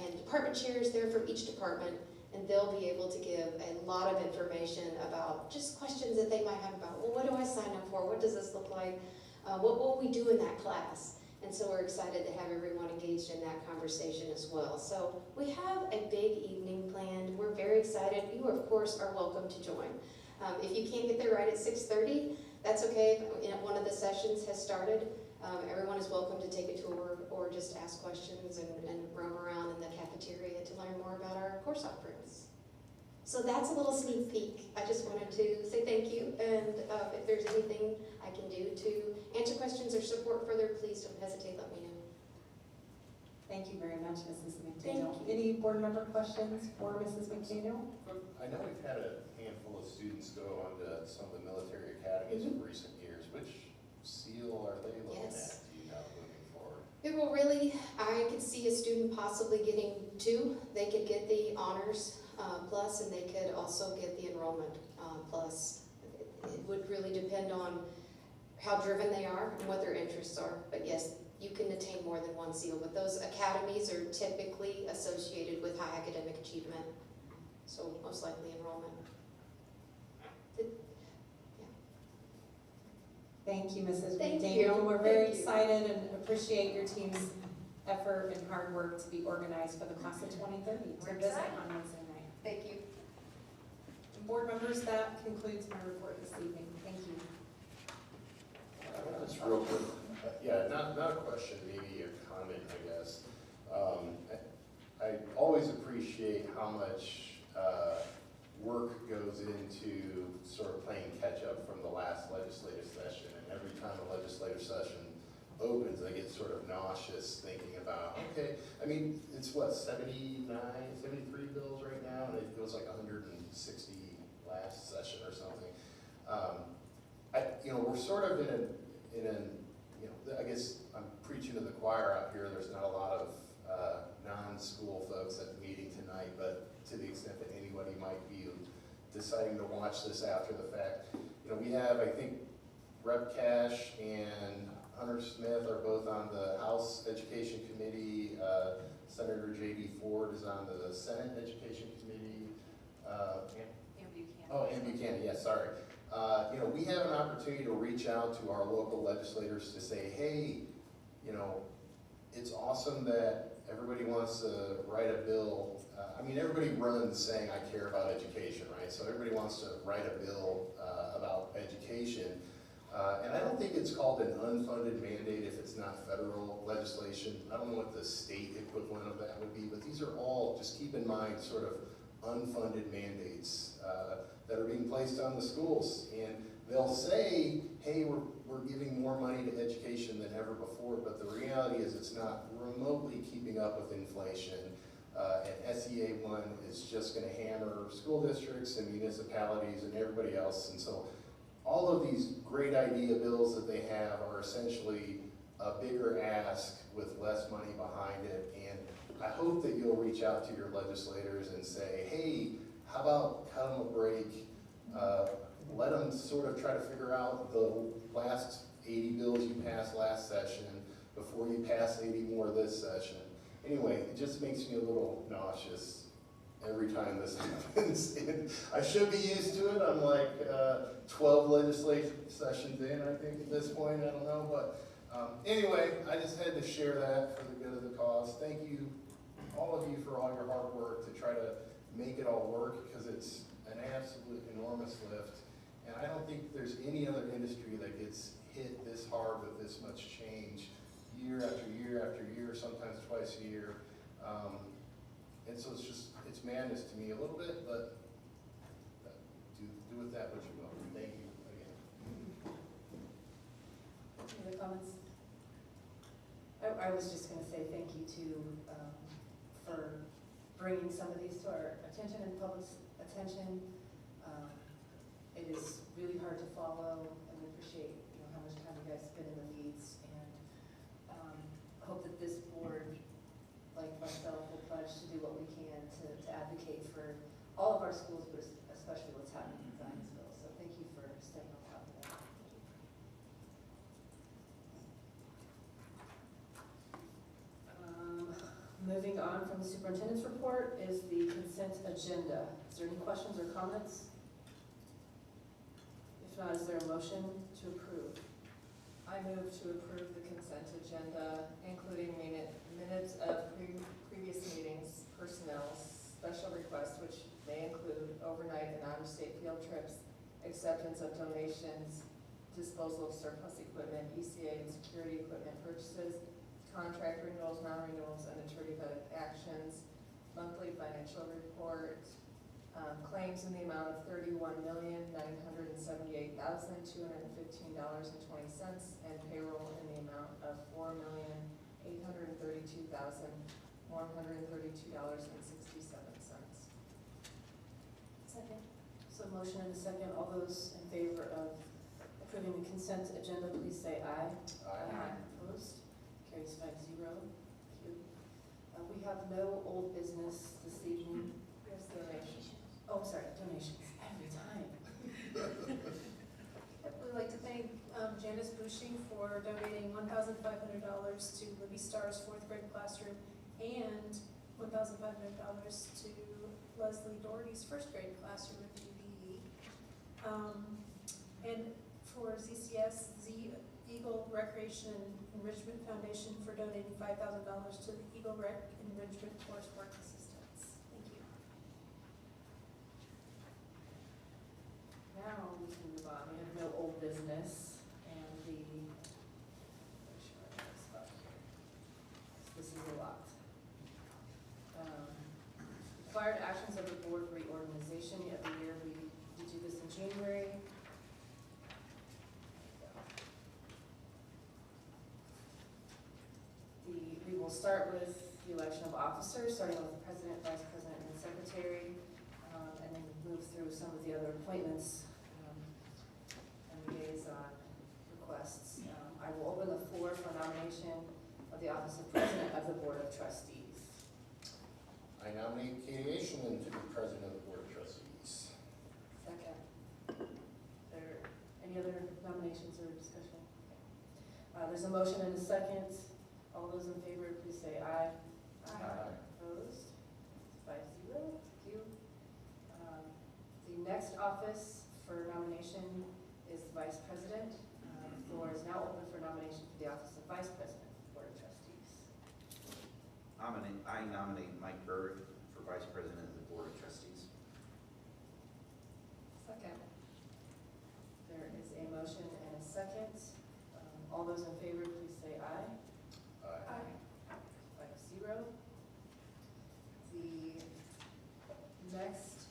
and department chairs there from each department, and they'll be able to give a lot of information about just questions that they might have about, well, what do I sign up for? What does this look like? What will we do in that class? And so we're excited to have everyone engaged in that conversation as well. So we have a big evening planned. We're very excited. You, of course, are welcome to join. If you can't get there right at 6:30, that's okay. One of the sessions has started. Everyone is welcome to take a tour or just ask questions and roam around in the cafeteria to learn more about our course offerings. So that's a little sneak peek. I just wanted to say thank you, and if there's anything I can do to answer questions or support further, please don't hesitate, let me know. Thank you very much, Mrs. McDaniel. Thank you. Any board member questions for Mrs. McDaniel? I know we've had a handful of students go on to some of the military academies in recent years. Which seal are they looking Yes. at, do you know, moving forward? It will really, I could see a student possibly getting 2. They could get the honors plus, and they could also get the enrollment plus. It would really depend on how driven they are and what their interests are. But yes, you can attain more than 1 seal, but those academies are typically associated with high academic achievement, so most likely enrollment. Thank you, Mrs. Thank McDaniel. you. We're very Thank you. excited and appreciate your team's effort and hard work to be organized for the class of 2030 to We're visit excited. on Wednesday night. Thank you. Board members, that concludes my report this evening. Thank you. Just real quick, yeah, not a question, maybe a comment, I guess. I always appreciate how much work goes into sort of playing catch up from the last legislative session. And every time a legislative session opens, I get sort of nauseous thinking about, okay, I mean, it's what, 79, 73 bills right now, and it feels like 160 last session or something. We're sort of in a, I guess I'm preaching to the choir out here. There's not a lot of non-school folks at the meeting tonight, but to the extent that anybody might be deciding to watch this after the fact, we have, I think, Rep. Cash and Hunter Smith are both on the House Education Committee. Senator J.B. Ford is on the Senate Education Committee. And Buchanan, yes, sorry. We have an opportunity to reach out to our local legislators to say, hey, it's awesome that everybody wants to write a bill. Everybody runs saying, I care about education, right? So everybody wants to write a bill about education. And I don't think it's called an unfunded mandate if it's not federal legislation. I don't know what the state equivalent of that would be, but these are all, just keep in mind, sort of unfunded mandates that are being placed on the schools. And they'll say, hey, we're giving more money to education than ever before, but the reality is it's not remotely keeping up with inflation. and SEA 1 is just gonna hammer school districts and municipalities and everybody else. And so all of these great idea bills that they have are essentially a bigger ask with less money behind it. And I hope that you'll reach out to your legislators and say, hey, how about cut them a break? Let them sort of try to figure out the last 80 bills you passed last session before you pass 80 more this session. Anyway, it just makes me a little nauseous every time this happens. And I should be used to it. I'm like 12 legislative sessions in, I think, at this point. I don't know. But anyway, I just had to share that for the good of the cause. Thank you, all of you, for all your hard work to try to make it all work, because it's an absolute enormous lift. And I don't think there's any other industry that gets hit this hard with this much change year after year after year, sometimes twice a year. And so it's madness to me a little bit, but do with that what you will. Thank you again. Any other comments? I was just going to say thank you for bringing some of these to our attention and public's attention. It is really hard to follow, and we appreciate how much time you guys spend in the weeds, and hope that this board, like myself, will pledge to do what we can to advocate for all of our schools, but especially what's happening in Zionsville. So thank you for staying on top of that. Moving on from the superintendent's report is the consent agenda. Is there any questions or comments? If not, is there a motion to approve? I move to approve the consent agenda, including minutes of previous meetings, personnel, special requests, which may include overnight and out-of-state field trips, acceptance of donations, disposal of surplus equipment, ECA and security equipment purchases, contract renewals, non-renewals, and attorney-vetted actions, monthly financial report, claims in the amount of $31,978,215.20, and payroll in the amount of $4,832,132.67. Second. So motion and a second. All those in favor of approving the consent agenda, please say aye. Aye. Opposed? Carries 5-0. Thank you. We have no old business this evening. There's donations. Oh, sorry, donations. Every time. We'd like to thank Janice Bushing for donating $1,500 to Libby Starr's 4th grade classroom and $1,500 to Leslie Doherty's 1st grade classroom at the UVE. And for ZCS, the Eagle Recreation and Enrichment Foundation for donating $5,000 to the Eagle Rec Enrichment Coursework Assistance. Thank you. Now we can move on. We have no old business, and this is a lot. Required actions of the board reorganization. Every year we do this in January. We will start with the election of officers, starting with the president, vice president, and secretary, and then move through some of the other appointments and liaison requests. I will open the floor for nomination of the office of president of the Board of Trustees. I nominate Katie Aishelman to be president of the Board of Trustees. Second. Any other nominations or discussion? There's a motion and a second. All those in favor, please say aye. Aye. Opposed? 5-0. Thank you. The next office for nomination is the vice president. The floor is now open for nomination for the office of vice president of the Board of Trustees. I nominate Mike Berg for vice president of the Board of Trustees. Second. There is a motion and a second. All those in favor, please say aye. Aye. 5-0. The next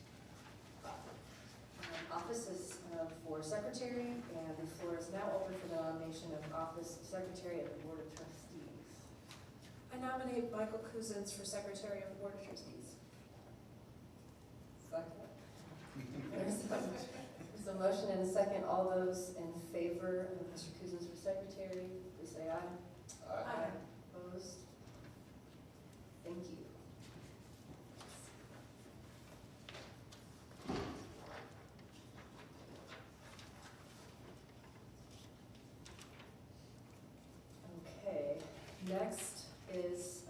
office is for secretary, and the floor is now open for the nomination of office secretary of the Board of Trustees. I nominate Michael Cousins for Secretary of the Board of Trustees. Second. There's a motion and a second. All those in favor of Mr. Cousins for Secretary, please say aye. Aye. Opposed? Thank you. Okay, next is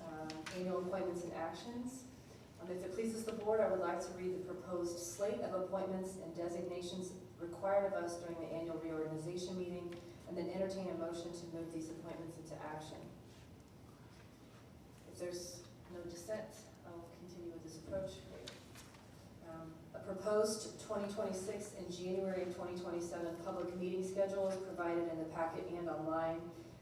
annual appointments and actions. If it pleases the board, I would like to read the proposed slate of appointments and designations required of us during the annual reorganization meeting, and then entertain a motion to move these appointments into action. If there's no dissent, I'll continue with this approach. A proposed 2026 and January 2027 public meeting schedule is provided in the packet and online.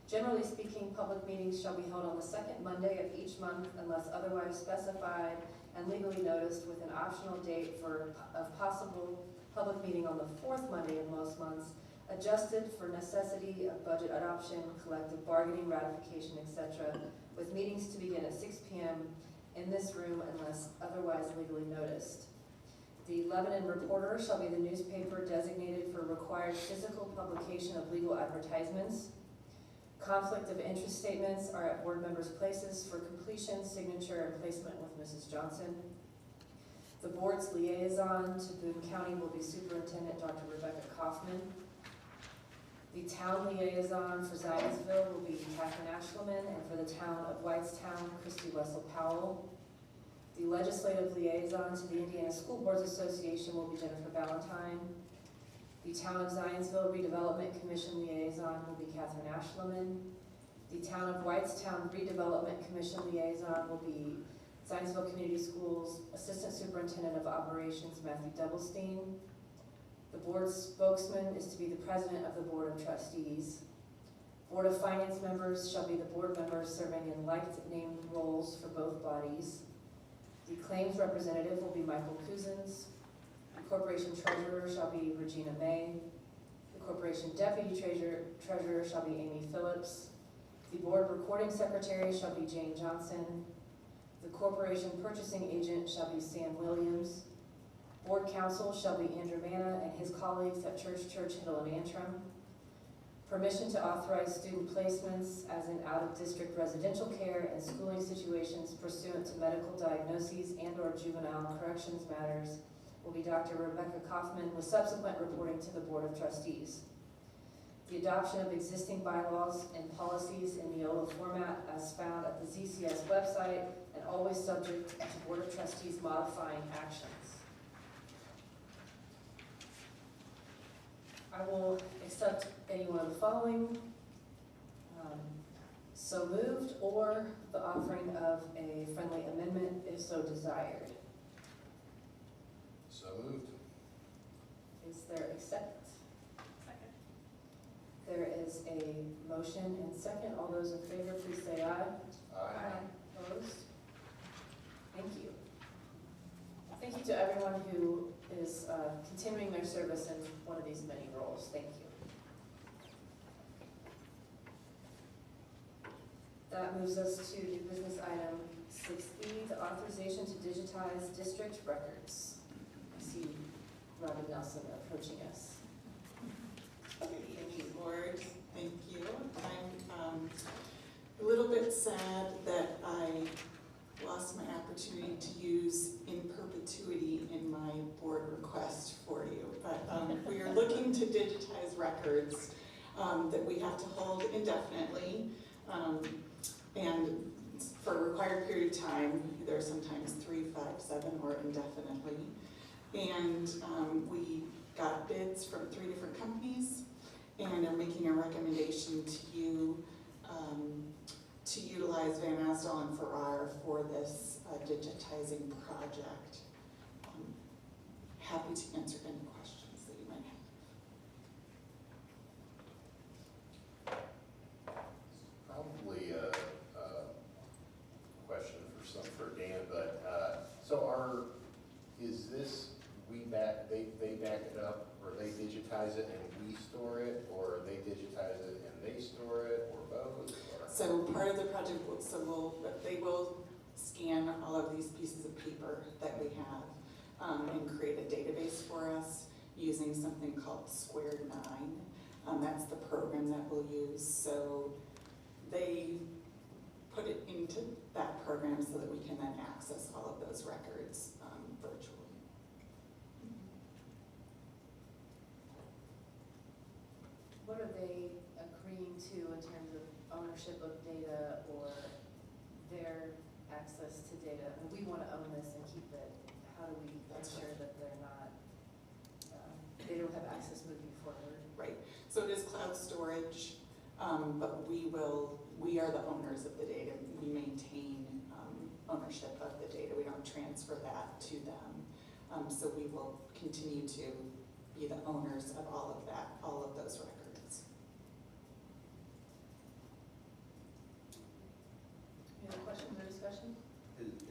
Generally speaking, public meetings shall be held on the second Monday of each month unless otherwise specified and legally noticed, with an optional date of possible public meeting on the fourth Monday of most months, adjusted for necessity of budget adoption, collective bargaining, ratification, etc., with meetings to begin at 6 p.m. in this room unless otherwise legally noticed. The Lebanon Reporter shall be the newspaper designated for required physical publication of legal advertisements. Conflict of interest statements are at board members' places for completion, signature, and placement with Mrs. Johnson. The board's liaison to Boone County will be Superintendent Dr. Rebecca Kaufman. The town liaison for Zionsville will be Catherine Ashleman, and for the town of Whitestown, Christy Wessel Powell. The legislative liaison to the Indiana School Boards Association will be Jennifer Valentine. The Town of Zionsville Redevelopment Commission liaison will be Catherine Ashleman. The Town of Whitestown Redevelopment Commission liaison will be Zionsville Community Schools Assistant Superintendent of Operations Matthew Doublestein. The board's spokesman is to be the president of the Board of Trustees. Board of Finance members shall be the board members serving in like-named roles for both bodies. The claims representative will be Michael Cousins. The corporation treasurer shall be Regina May. The corporation deputy treasurer shall be Amy Phillips. The board recording secretary shall be Jane Johnson. The corporation purchasing agent shall be Sam Williams. Board counsel shall be Andrew Vanna and his colleagues at Church, Hill, and Antrim. Permission to authorize student placements as in out-of-district residential care and schooling situations pursuant to medical diagnoses and/or juvenile corrections matters will be Dr. Rebecca Kaufman, with subsequent reporting to the Board of Trustees. The adoption of existing bylaws and policies in Neola format as found at the ZCS website and always subject to Board of Trustees modifying actions. I will accept any one of the following. So moved, or the offering of a friendly amendment if so desired. So moved. Is there acceptance? Second. There is a motion and second. All those in favor, please say aye. Aye. Opposed? Thank you. Thank you to everyone who is continuing their service in one of these many roles. Thank you. That moves us to the business item 6E, the authorization to digitize district records. I see Robin Nelson approaching us. Good evening, board. Thank you. I'm a little bit sad that I lost my opportunity to use in perpetuity in my board request for you. But we are looking to digitize records that we have to hold indefinitely and for a required period of time. There are sometimes 3, 5, 7, or indefinitely. And we got bids from 3 different companies and are making a recommendation to you to utilize Van Asdel and Farrar for this digitizing project. Happy to answer any questions that you might have. Probably a question for Dan, but is this, they back it up, or they digitize it and we store it, or they digitize it and they store it, or both? Or? So part of the project, they will scan all of these pieces of paper that we have and create a database for us using something called Square 9. That's the program that we'll use. So they put it into that program so that we can then access all of those records virtually. What are they agreeing to in terms of ownership of data or their access to data? And we want to own this and keep it. How do we ensure that they're not, they don't have access moving forward? Right. So it is cloud storage, but we are the owners of the data. We maintain ownership of the data. We don't transfer that to them. So we will continue to be the owners of all of that, all of those records. Any other questions or discussion?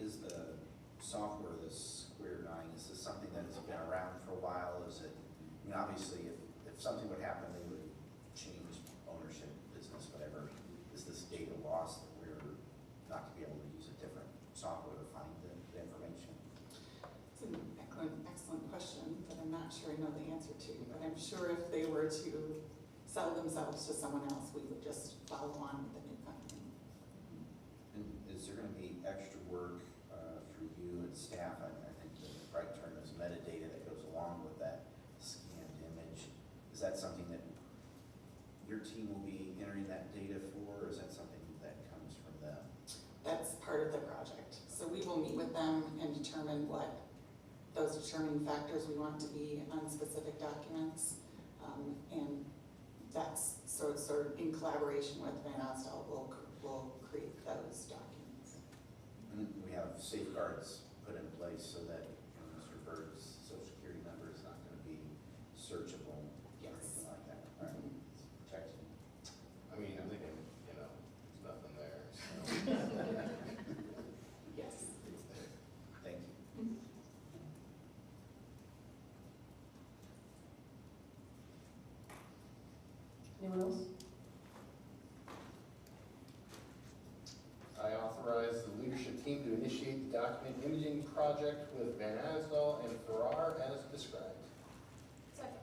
Is the software, this Square 9, is this something that has been around for a while? Is it, I mean, obviously, if something would happen, they would change ownership, business, whatever. Is this data loss that we're not to be able to use a different software to find the information? It's an excellent question that I'm not sure I know the answer to, but I'm sure if they were to sell themselves to someone else, we would just follow on with the new company. And is there going to be extra work for you and staff? I think the right term is metadata that goes along with that scanned image. Is that something that your team will be entering that data for, or is that something that comes from them? That's part of the project. So we will meet with them and determine what those determining factors we want to be on specific documents. And that's sort of in collaboration with Van Osdol, we'll create those documents. And we have safeguards put in place so that Mr. Berg's social security number is not going to be searchable or anything like that. All right. Protection. I mean, I'm thinking, there's nothing there, so. Yes. Thank you. Anyone else? I authorize the leadership team to initiate the document imaging project with Van Asdal and Farrar as described. Second.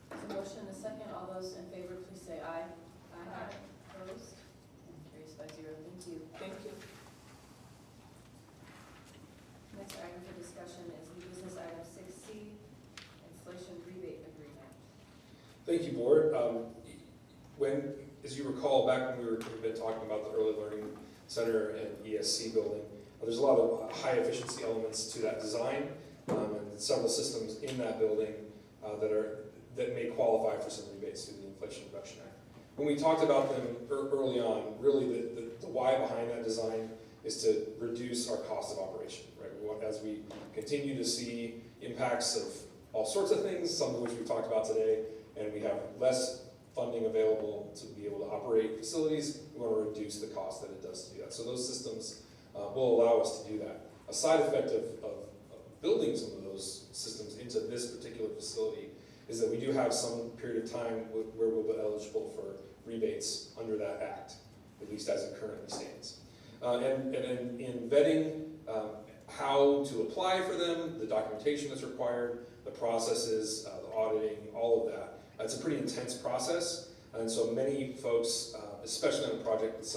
There's a motion and a second. All those in favor, please say aye. Aye. Opposed? Carries 5-0. Thank you. Thank you. Next item for discussion is new business item 6C, inflation rebate agreement. Thank you, Board. As you recall, back when we've been talking about the Early Learning Center and ESC building, there's a lot of high efficiency elements to that design, and several systems in that building that may qualify for some rebates through the Inflation Reduction Act. When we talked about them early on, really the why behind that design is to reduce our cost of operation, right? As we continue to see impacts of all sorts of things, some of which we've talked about today, and we have less funding available to be able to operate facilities, we want to reduce the cost that it does to do that. So those systems will allow us to do that. A side effect of building some of those systems into this particular facility is that we do have some period of time where we'll be eligible for rebates under that act, at least as it currently stands. And in vetting how to apply for them, the documentation that's required, the processes, the auditing, all of that, it's a pretty intense process, and so many folks, especially on projects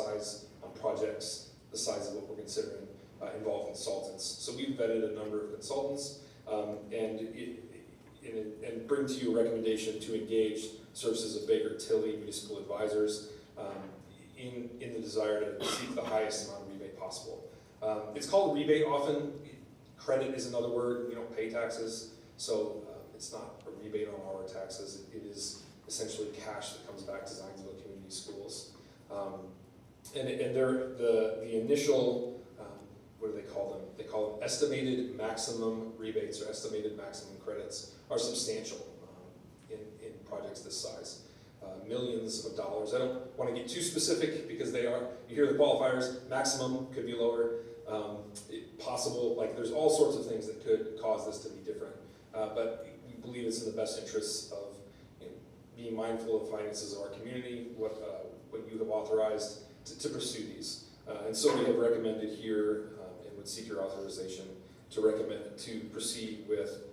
the size of what we're considering, involve consultants. So we've vetted a number of consultants and bring to you a recommendation to engage services of Baker Tilly Municipal Advisors in the desire to seek the highest amount of rebate possible. It's called a rebate often. Credit is another word. We don't pay taxes, so it's not a rebate on our taxes. It is essentially cash that comes back to Zionsville Community Schools. And the initial, what do they call them? They call them estimated maximum rebates or estimated maximum credits are substantial in projects this size. Millions of dollars. I don't want to get too specific because they are, you hear the qualifiers, maximum could be lower, possible, like there's all sorts of things that could cause this to be different. But we believe it's in the best interests of being mindful of finances of our community, what you have authorized to pursue these. And so we have recommended here, and would seek your authorization to proceed with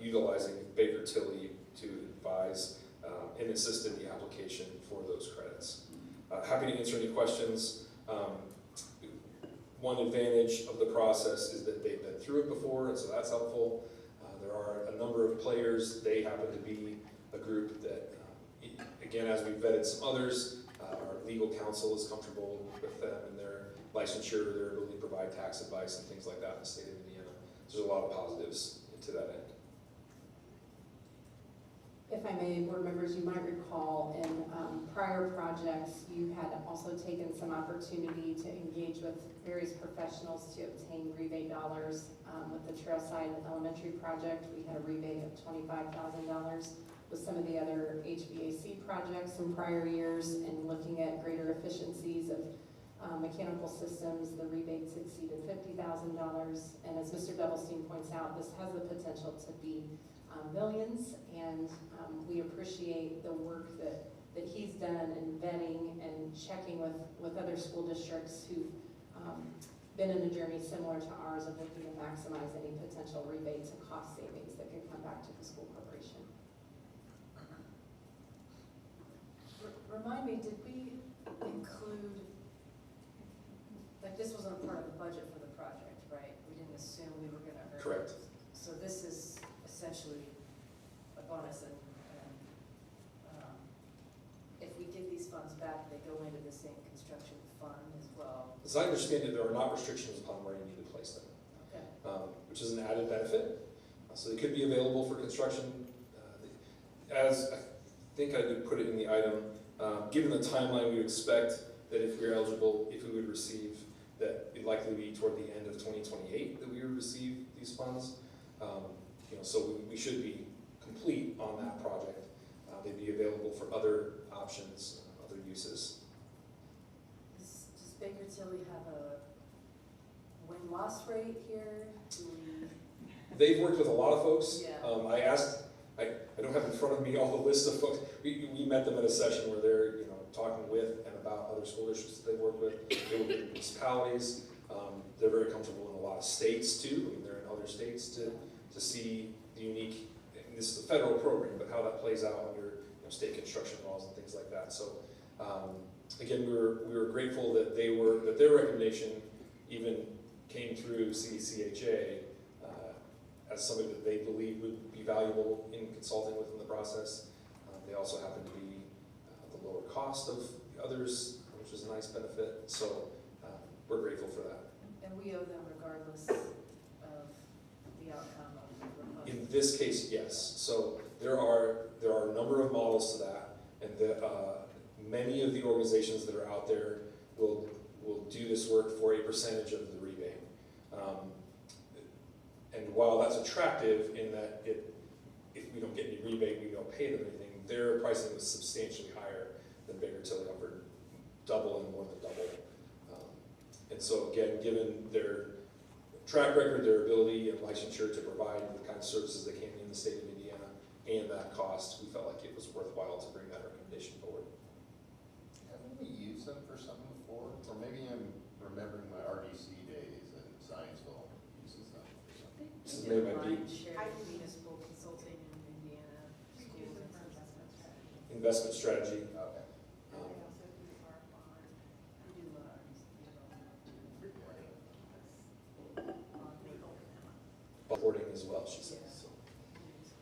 utilizing Baker Tilly to advise and assist in the application for those credits. Happy to answer any questions. One advantage of the process is that they've been through it before, and so that's helpful. There are a number of players. They happen to be a group that, again, as we've vetted some others, our legal counsel is comfortable with them and their licensure, their ability to provide tax advice and things like that in the state of Indiana. So there's a lot of positives to that end. If I may, board members, you might recall in prior projects, you had also taken some opportunity to engage with various professionals to obtain rebate dollars. With the Trailside Elementary project, we had a rebate of $25,000. With some of the other HVAC projects in prior years and looking at greater efficiencies of mechanical systems, the rebates exceeded $50,000. And as Mr. Doublestein points out, this has the potential to be millions, and we appreciate the work that he's done in vetting and checking with other school districts who've been in a journey similar to ours of looking to maximize any potential rebates and cost savings that could come back to the school corporation. Remind me, did we include, like this wasn't a part of the budget for the project, right? We didn't assume we were gonna earn. Correct. So this is essentially a bonus, and if we give these funds back, they go into the same construction fund as well. As I understand it, there are not restrictions upon where you need to place them, Okay. which is an added benefit. So they could be available for construction. As I think I would put it in the item, given the timeline, we would expect that if we're eligible, if we would receive, that it'd likely be toward the end of 2028 that we would receive these funds. So we should be complete on that project. They'd be available for other options, other uses. Does Baker Tilly have a win-loss rate here? Do we? They've worked with a lot of folks. Yeah. I don't have in front of me all the list of folks. We met them at a session where they're talking with and about other school districts that they work with. They work with municipalities. They're very comfortable in a lot of states too. I mean, they're in other states to see the unique, and this is a federal program, but how that plays out under state construction laws and things like that. So again, we were grateful that their recommendation even came through CDCHA as somebody that they believe would be valuable in consulting with in the process. They also happen to be the lower cost of the others, which is a nice benefit. So we're grateful for that. And we owe them regardless of the outcome of the proposal. In this case, yes. So there are a number of models to that, and many of the organizations that are out there will do this work for a percentage of the rebate. And while that's attractive in that if we don't get any rebate, we don't pay them anything, their pricing was substantially higher than Baker Tilly offered, double and more than double. And so again, given their track record, their ability and licensure to provide the kind of services they can in the state of Indiana and that cost, we felt like it was worthwhile to bring that recommendation forward. Haven't we used them for something before? Or maybe I'm remembering my RDC days in Zionsville uses them for something. This is maybe might be Shared municipal consulting in Indiana schools and investment strategy. investment strategy. Okay. We also do our bond, we do Reporting as well, she says. So,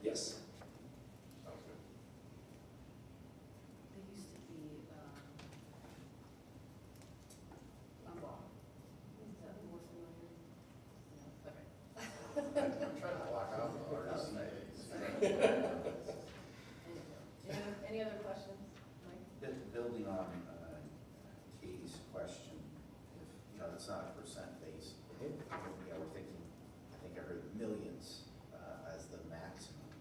yes. Sounds good. They used to be, well, is that more familiar? No, okay. I'm trying to block out the RDC days. Any other questions, Mike? Building on Katie's question, if, it's not a percent base, we're thinking, I think I heard millions as the maximum.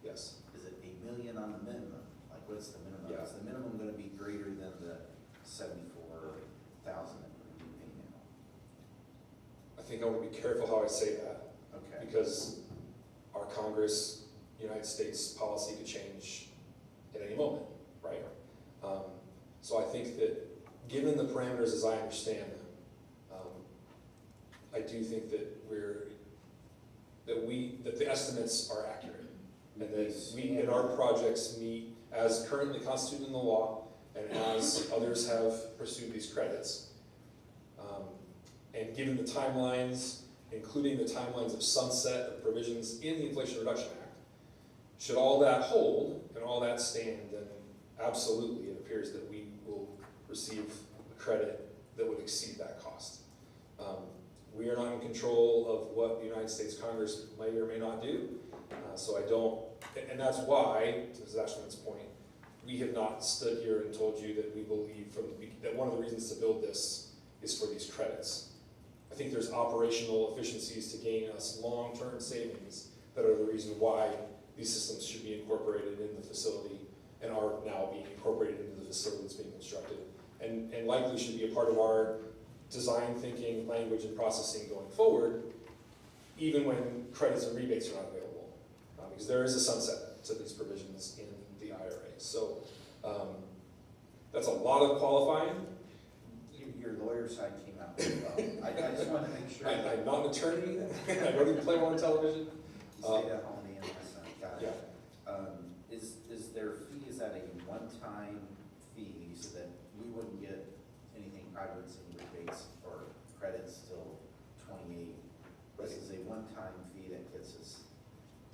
Yes. Is it $1 million on the minimum? Like, what's the minimum? Yeah. Is the minimum going to be greater than the $74,000 that we're paying now? I think I want to be careful how I say that, Okay. because our Congress, United States policy could change at any moment, right? So I think that given the parameters as I understand them, I do think that that the estimates are accurate, and that our projects meet as currently constituted in the law, and as others have pursued these credits. And given the timelines, including the timelines of sunset of provisions in the Inflation Reduction Act, should all that hold and all that stand, then absolutely it appears that we will receive a credit that would exceed that cost. We are not in control of what the United States Congress may or may not do, so I don't, and that's why, to Ms. Ashland's point, we have not stood here and told you that we believe that one of the reasons to build this is for these credits. I think there's operational efficiencies to gain us long-term savings that are the reason why these systems should be incorporated in the facility and are now being incorporated into the facility that's being constructed, and likely should be a part of our design thinking, language, and processing going forward, even when credits and rebates are not available, because there is a sunset to these provisions in the IRA. So that's a lot of qualifying. Your lawyer side came out really well. I just wanted to make sure. I'm not an attorney. I don't even play on television. You stayed at home and my son got it. Yeah. Is their fee, is that a one-time fee so that we wouldn't get anything private and rebates or credits till 28? This is a one-time fee that gets us.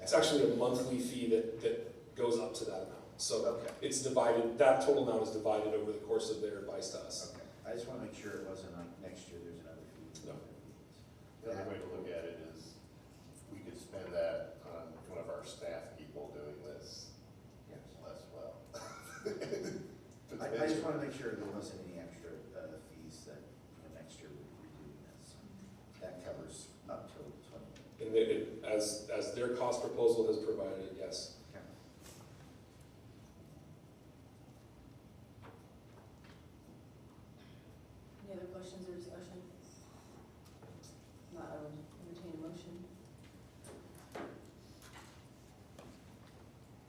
It's actually a monthly fee that goes up to that amount. So Okay. it's divided, that total amount is divided over the course of their advice to us. Okay, I just want to make sure it wasn't like next year there's another fee. No. The other way to look at it is, we could spend that on one of our staff people doing this Yes. less well. I just want to make sure there wasn't any extra fees that next year we'd be doing this. That covers up till 28. And as their cost proposal has provided, yes. Okay. Any other questions or discussion? Not, I would entertain a motion.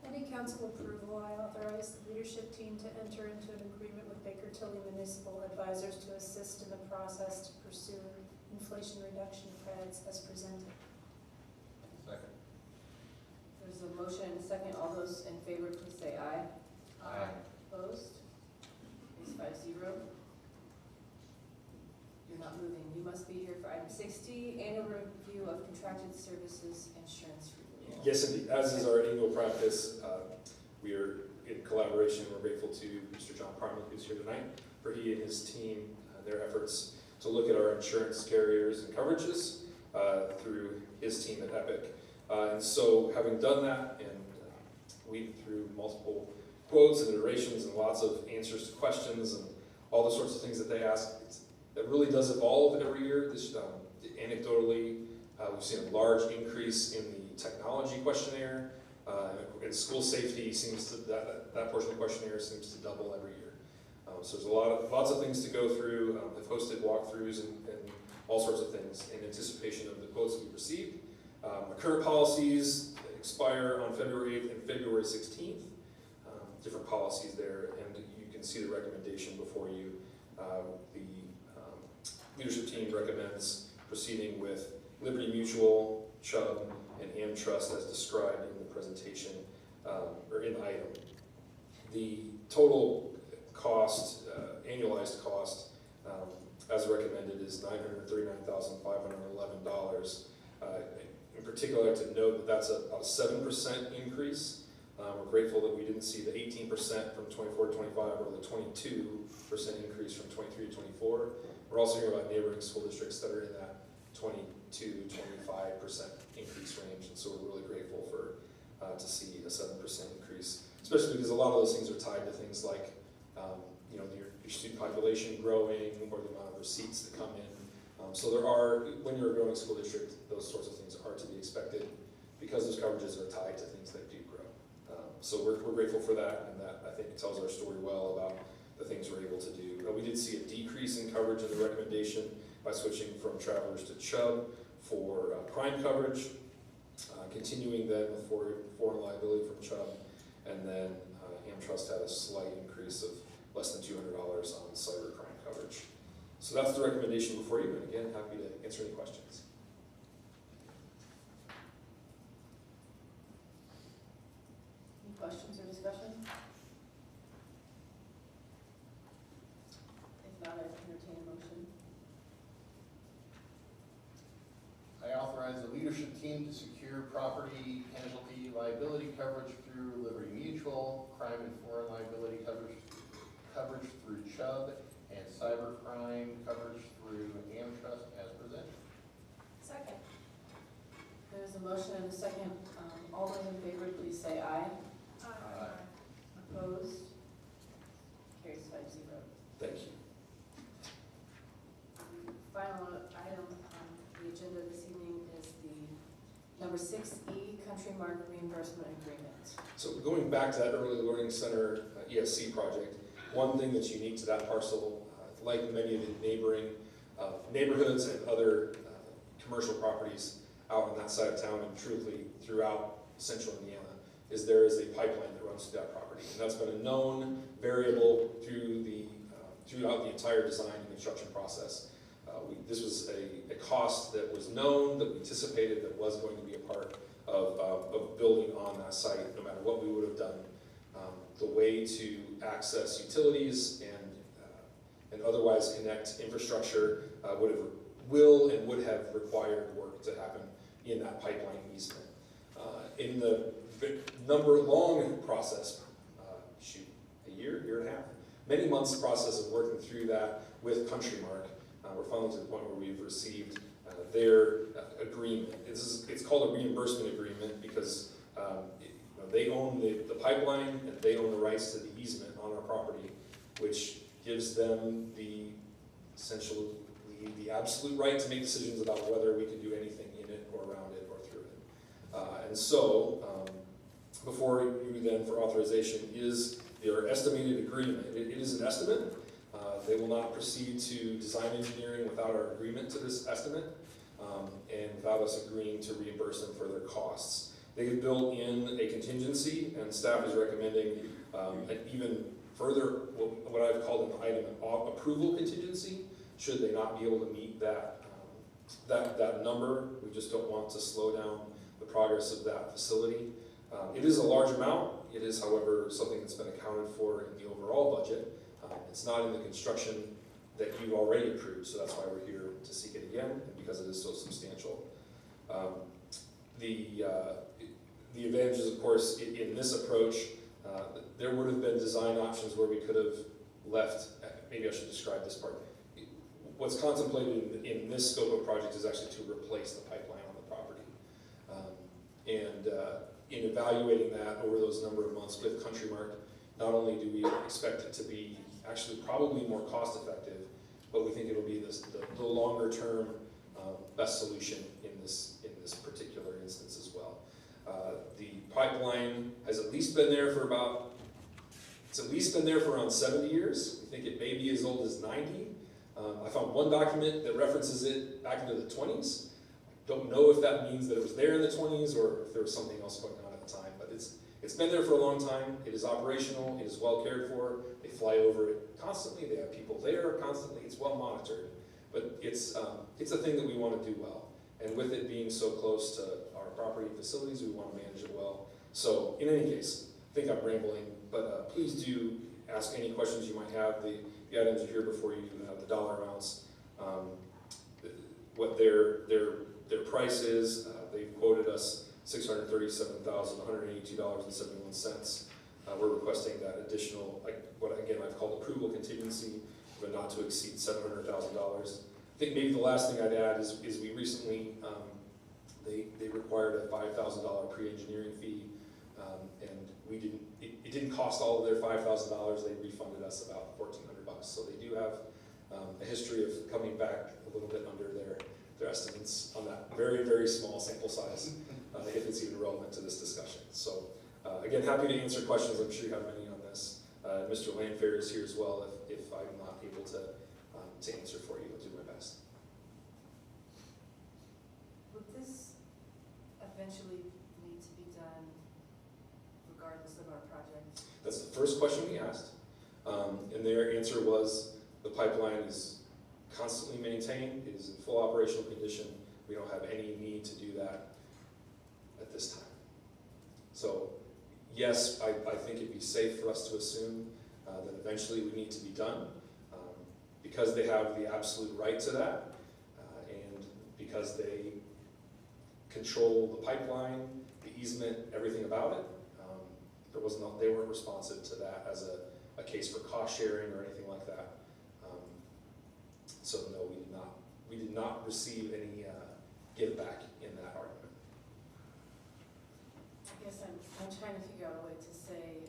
Pending council approval, I authorize the leadership team to enter into an agreement with Baker Tilly Municipal Advisors to assist in the process to pursue inflation reduction credits as presented. Second. There's a motion and a second. All those in favor, please say aye. Aye. Opposed? Carries 5-0. You're not moving. You must be here for item 60, annual review of contracted services insurance renewal. Yes, indeed. As is our annual practice, we are in collaboration. We're grateful to Mr. John Parman, who's here tonight, for he and his team, their efforts to look at our insurance carriers and coverages through his team at Epic. And so having done that and weeded through multiple quotes and iterations and lots of answers to questions and all the sorts of things that they ask, it really does evolve every year. This, anecdotally, we've seen a large increase in the technology questionnaire, and school safety seems to, that portion of the questionnaire seems to double every year. So there's lots of things to go through. They've hosted walkthroughs and all sorts of things in anticipation of the quotes that we've received. Our current policies expire on February 8th and February 16th. Different policies there, and you can see the recommendation before you. The leadership team recommends proceeding with Liberty Mutual, Chubb, and AmTrust as described in the presentation, or in the item. The total cost, annualized cost, as recommended, is $939,511. In particular, I'd like to note that that's about a 7% increase. We're grateful that we didn't see the 18% from 24 to 25 or the 22% increase from 23 to 24. We're also hearing about neighboring school districts that are in that 22 to 25% increase range, and so we're really grateful for to see a 7% increase, especially because a lot of those things are tied to things like your student population growing or the amount of receipts that come in. So there are, when you're a growing school district, those sorts of things are to be expected because those coverages are tied to things that do grow. So we're grateful for that, and that I think tells our story well about the things we're able to do. We did see a decrease in coverage in the recommendation by switching from Travelers to Chubb for crime coverage, continuing then with foreign liability from Chubb, and then AmTrust had a slight increase of less than $200 on cyber crime So that's the recommendation before you, and again, happy to answer any questions. Any questions or discussion? If not, I'd entertain a motion. I authorize the leadership team to secure property casualty liability coverage through Liberty Mutual, crime and foreign liability coverage through Chubb, and cybercrime coverage through AmTrust as presented. Second. There's a motion and a second. All those in favor, please say aye. Opposed? Carries 5-0. Thank you. Final item on the agenda this evening is the number 6E Country Mark Reimbursement Agreement. So going back to that Early Learning Center ESC project, one thing that's unique to that parcel, like many of the neighboring neighborhoods and other commercial properties out on that side of town, and truthfully throughout central Indiana, is there is a pipeline that runs through that property. And that's been a known variable throughout the entire design and construction process. This was a cost that was known, that we anticipated, that was going to be a part of building on that site, no matter what we would have done. The way to access utilities and otherwise connect infrastructure would have required work to happen in that pipeline easement. In the long process, a year and a half, many months process of working through that with Country Mark, we're finally to the point where we've received their agreement. It's called a reimbursement agreement because they own the pipeline and they own the rights to the easement on our property, which gives them essentially the absolute right to make decisions about whether we can do anything in it or around it or through it. And so, before you then for authorization is their estimated agreement. It is an estimate. They will not proceed to design engineering without our agreement to this estimate and without us agreeing to reimburse them for their costs. They have built in a contingency, and staff is recommending an even further, what I've called in the item, an approval contingency, should they not be able to meet that number. We just don't want to slow down the progress of that facility. It is a large amount. It is, however, something that's been accounted for in the overall budget. It's not in the construction that you've already approved, so that's why we're here to seek it again, and because it is so substantial. The advantages, of course, in this approach, there would have been design options where we could have left, maybe I should describe this part. What's contemplated in this scope of project is actually to replace the pipeline on the property. In evaluating that over those number of months with Country Mark, not only do we expect it to be actually probably more cost effective, but we think it'll be the longer term best solution in this particular instance as well. The pipeline has at least been there for around 70 years. We think it may be as old as 90. I found one document that references it back into the 20s. Don't know if that means that it was there in the 20s or if there was something else going on at the time, but it's been there for a long time. It is operational. It is well cared for. They fly over it constantly. They have people there constantly. It's well monitored, but it's a thing that we want to do well. And with it being so close to our property and facilities, we want to manage it well. So in any case, I think I'm rambling, but please do ask any questions you might have. The items are here before you, the dollar amounts, what their price is. They've quoted us $637,182.71. We're requesting that additional, what again I've called approval contingency, but not to exceed $700,000. I think maybe the last thing I'd add is we recently, they required a $5,000 pre-engineering fee, and it didn't cost all of their $5,000. They refunded us about $1,400. So they do have a history of coming back a little bit under their estimates on that very, very small sample size, if it's even relevant to this discussion. So again, happy to answer questions. I'm sure you have many on this. Mr. Landfair is here as well if I'm not able to answer for you. I'll do my best. Would this eventually need to be done regardless of our project? That's the first question we asked. And their answer was the pipeline is constantly maintain. It is in full operational condition. We don't have any need to do that at this time. So yes, I think it'd be safe for us to assume that eventually it would need to be done because they have the absolute right to that and because they control the pipeline, the easement, everything about it. They weren't responsive to that as a case for cost sharing or anything like that. So no, we did not receive any give back in that argument. I guess I'm trying to figure out a way to say,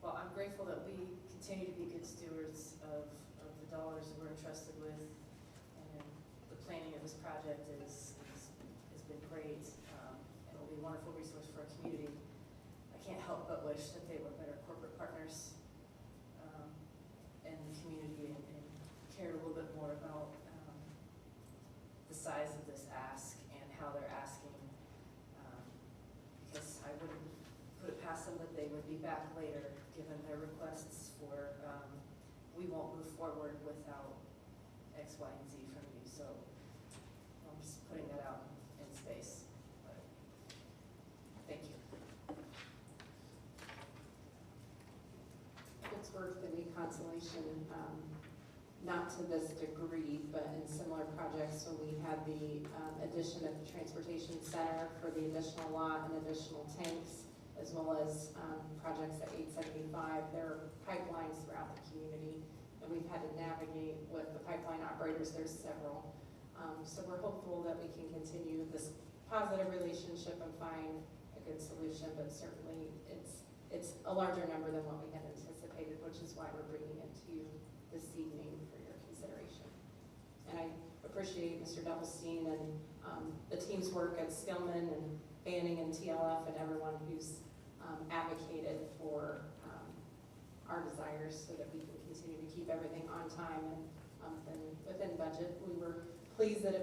well, I'm grateful that we continue to be good stewards of the dollars that we're entrusted with, and the planning of this project has been great, and it'll be a wonderful resource for our community. I can't help but wish that they were better corporate partners in the community and cared a little bit more about the size of this ask and how they're asking, because I wouldn't put it past them that they would be back later, given their requests for, we won't move forward without X, Y, and Z from you. So I'm just putting that out in space. But thank you. It's worth any consolation, not to this degree, but in similar projects when we had the addition of the transportation center for the additional lot and additional tanks, as well as projects at 875. There are pipelines throughout the community, and we've had to navigate with the pipeline operators. There's several. So we're hopeful that we can continue this positive relationship and find a good solution, but certainly it's a larger number than what we had anticipated, which is why we're bringing it to you this evening for your consideration. And I appreciate Mr. Doublestein and the team's work at Skillman and Banning and TLF and everyone who's advocated for our desires so that we can continue to keep everything on time and within budget. We were pleased that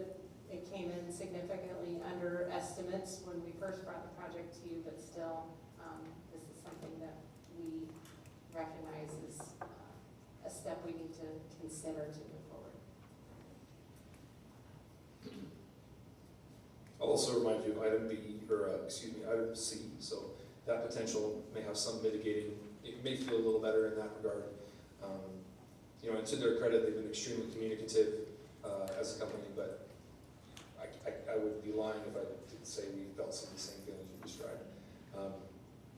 it came in significantly under estimates when we first brought the project to you, but still this is something that we recognize is a step we need to consider to move forward. I'll also remind you of item B, or item C, so that potential may have some mitigating, it may feel a little better in that regard. You know, and to their credit, they've been extremely communicative as a company, but I would be lying if I didn't say we felt some of the same feelings you described.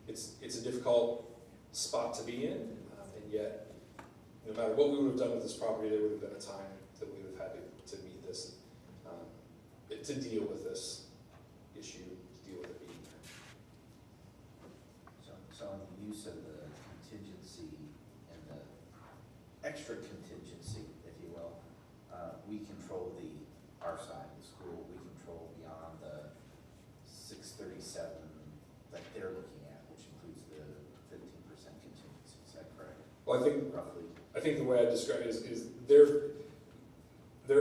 It's a difficult spot to be in, and yet, no matter what we would have done with this property, there would have been a time that we would have had to meet this, to deal with this issue, to deal with it being there. So on the use of the contingency and the extra contingency, if you will, we control our side of the school, we control beyond the 637 that they're looking at, which includes the 15% contingency, is that correct? Well, Roughly. I think the way I describe it is their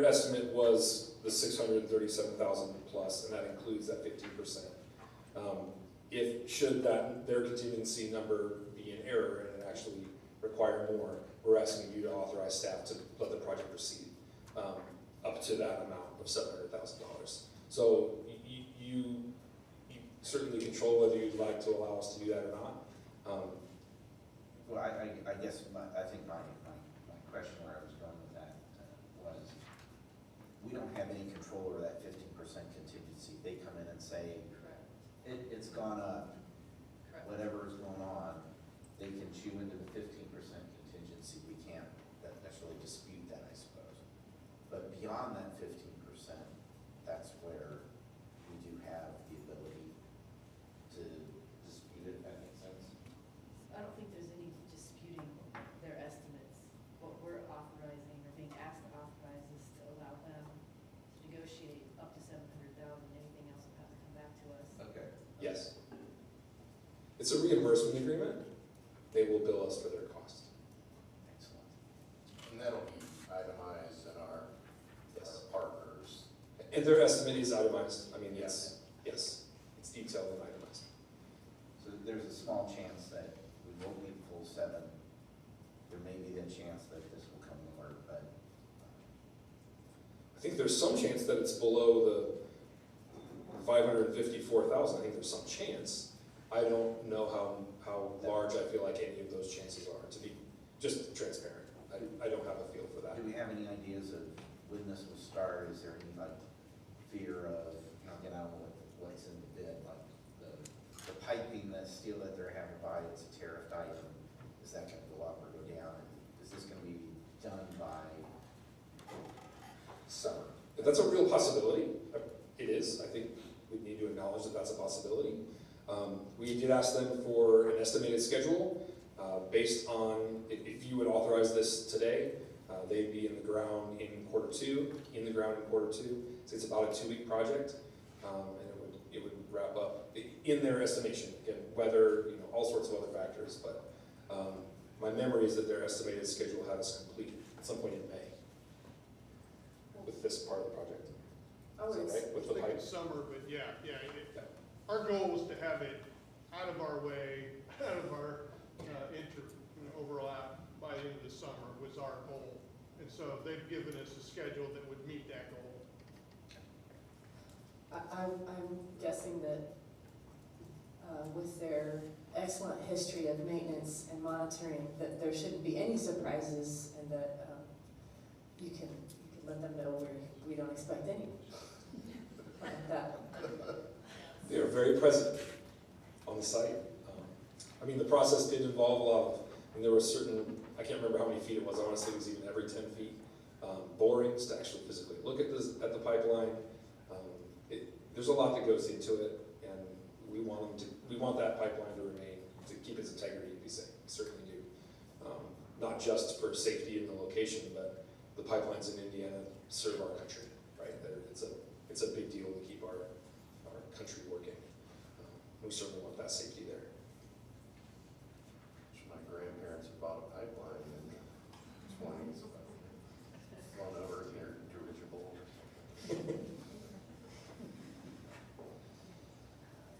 estimate was the 637,000 plus, and that includes that 15%. Should their contingency number be in error and it actually require more, we're asking you to authorize staff to let the project proceed up to that amount of $700,000. So you certainly control whether you'd like to allow us to do that or not. Well, I guess I think my question where I was going with that was, we don't have any control over that 15% contingency. They come in and say, it's gone up, whatever is going on, they can chew into the 15% contingency. We can't necessarily dispute that, I suppose. But beyond that 15%, that's where we do have the ability to dispute it, if that makes sense. I don't think there's any disputing their estimates. What we're authorizing or being asked to authorize is to allow them to negotiate up to $700,000. Anything else will have to come back to us. Okay. Yes. It's a reimbursement agreement. They will bill us for their cost. Excellent. And that'll be itemized in our partners. And their estimate is itemized. I mean, yes, it's detailed and itemized. So there's a small chance that we won't meet full 7. There may be the chance that this will come lower, but there's some chance that it's below the 554,000. I think there's some chance. I don't know how large I feel like any of those chances are, to be just transparent. I don't have a feel for that. Do we have any ideas of when this will start? Is there any like fear of knocking out what's in the bid, like the piping, the steel that they're having to buy, it's a tariffed item. Is that going to go up or go down? Is this going to be done by summer? If that's a real possibility, it is. I think we need to acknowledge that that's a possibility. We did ask them for an estimated schedule based on, if you would authorize this today, they'd be in the ground in quarter two. So it's about a 2-week project, and it would wrap up in their estimation. Again, weather, all sorts of other factors, but my memory is that their estimated schedule had us complete at some point in May with this part of the project. Oh, Is that it's, right? With the like pipe? it's summer, but yeah. Our goal was to have it out of our way, out of our overlap by the end of the summer was our goal. And so they've given us a schedule that would meet that goal. I'm guessing that with their excellent history of maintenance and monitoring, that there shouldn't be any surprises, and that you can let them know we don't expect any. Like that. They are very present on the site. I mean, the process did involve a lot of, and there were certain, I can't remember how many feet it was, I want to say it was even every 10 feet, borings to actually physically look at the pipeline. There's a lot that goes into it, and we want that pipeline to remain, to keep its integrity and be safe. We certainly do. Not just for safety in the location, but the pipelines in Indiana serve our country, right? It's a big deal to keep our country working. We certainly want that safety there. My grandparents had bought a pipeline in the 20s, flown over here to Richard.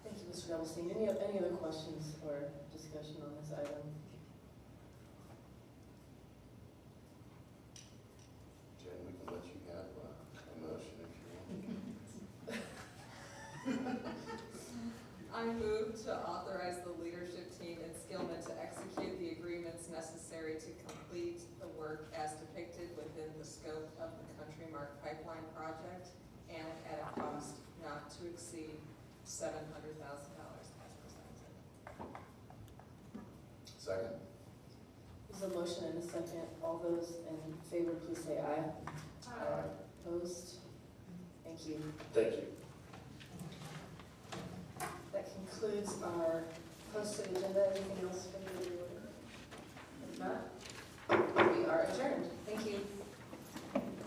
Thank you, Mr. Delstein. Any other questions or discussion on this item? Jen, we can let you have a motion if you want. I move to authorize the leadership team in Skillman to execute the agreements necessary to complete the work as depicted within the scope of the Country Mark Pipeline project and at a cost not to exceed $700,000 as presented. Second? There's a motion and a second. All those in favor, please say aye. Aye. Opposed? Thank you. Thank you. That concludes our posted agenda. Anything else from the order? If not, we are adjourned. Thank you.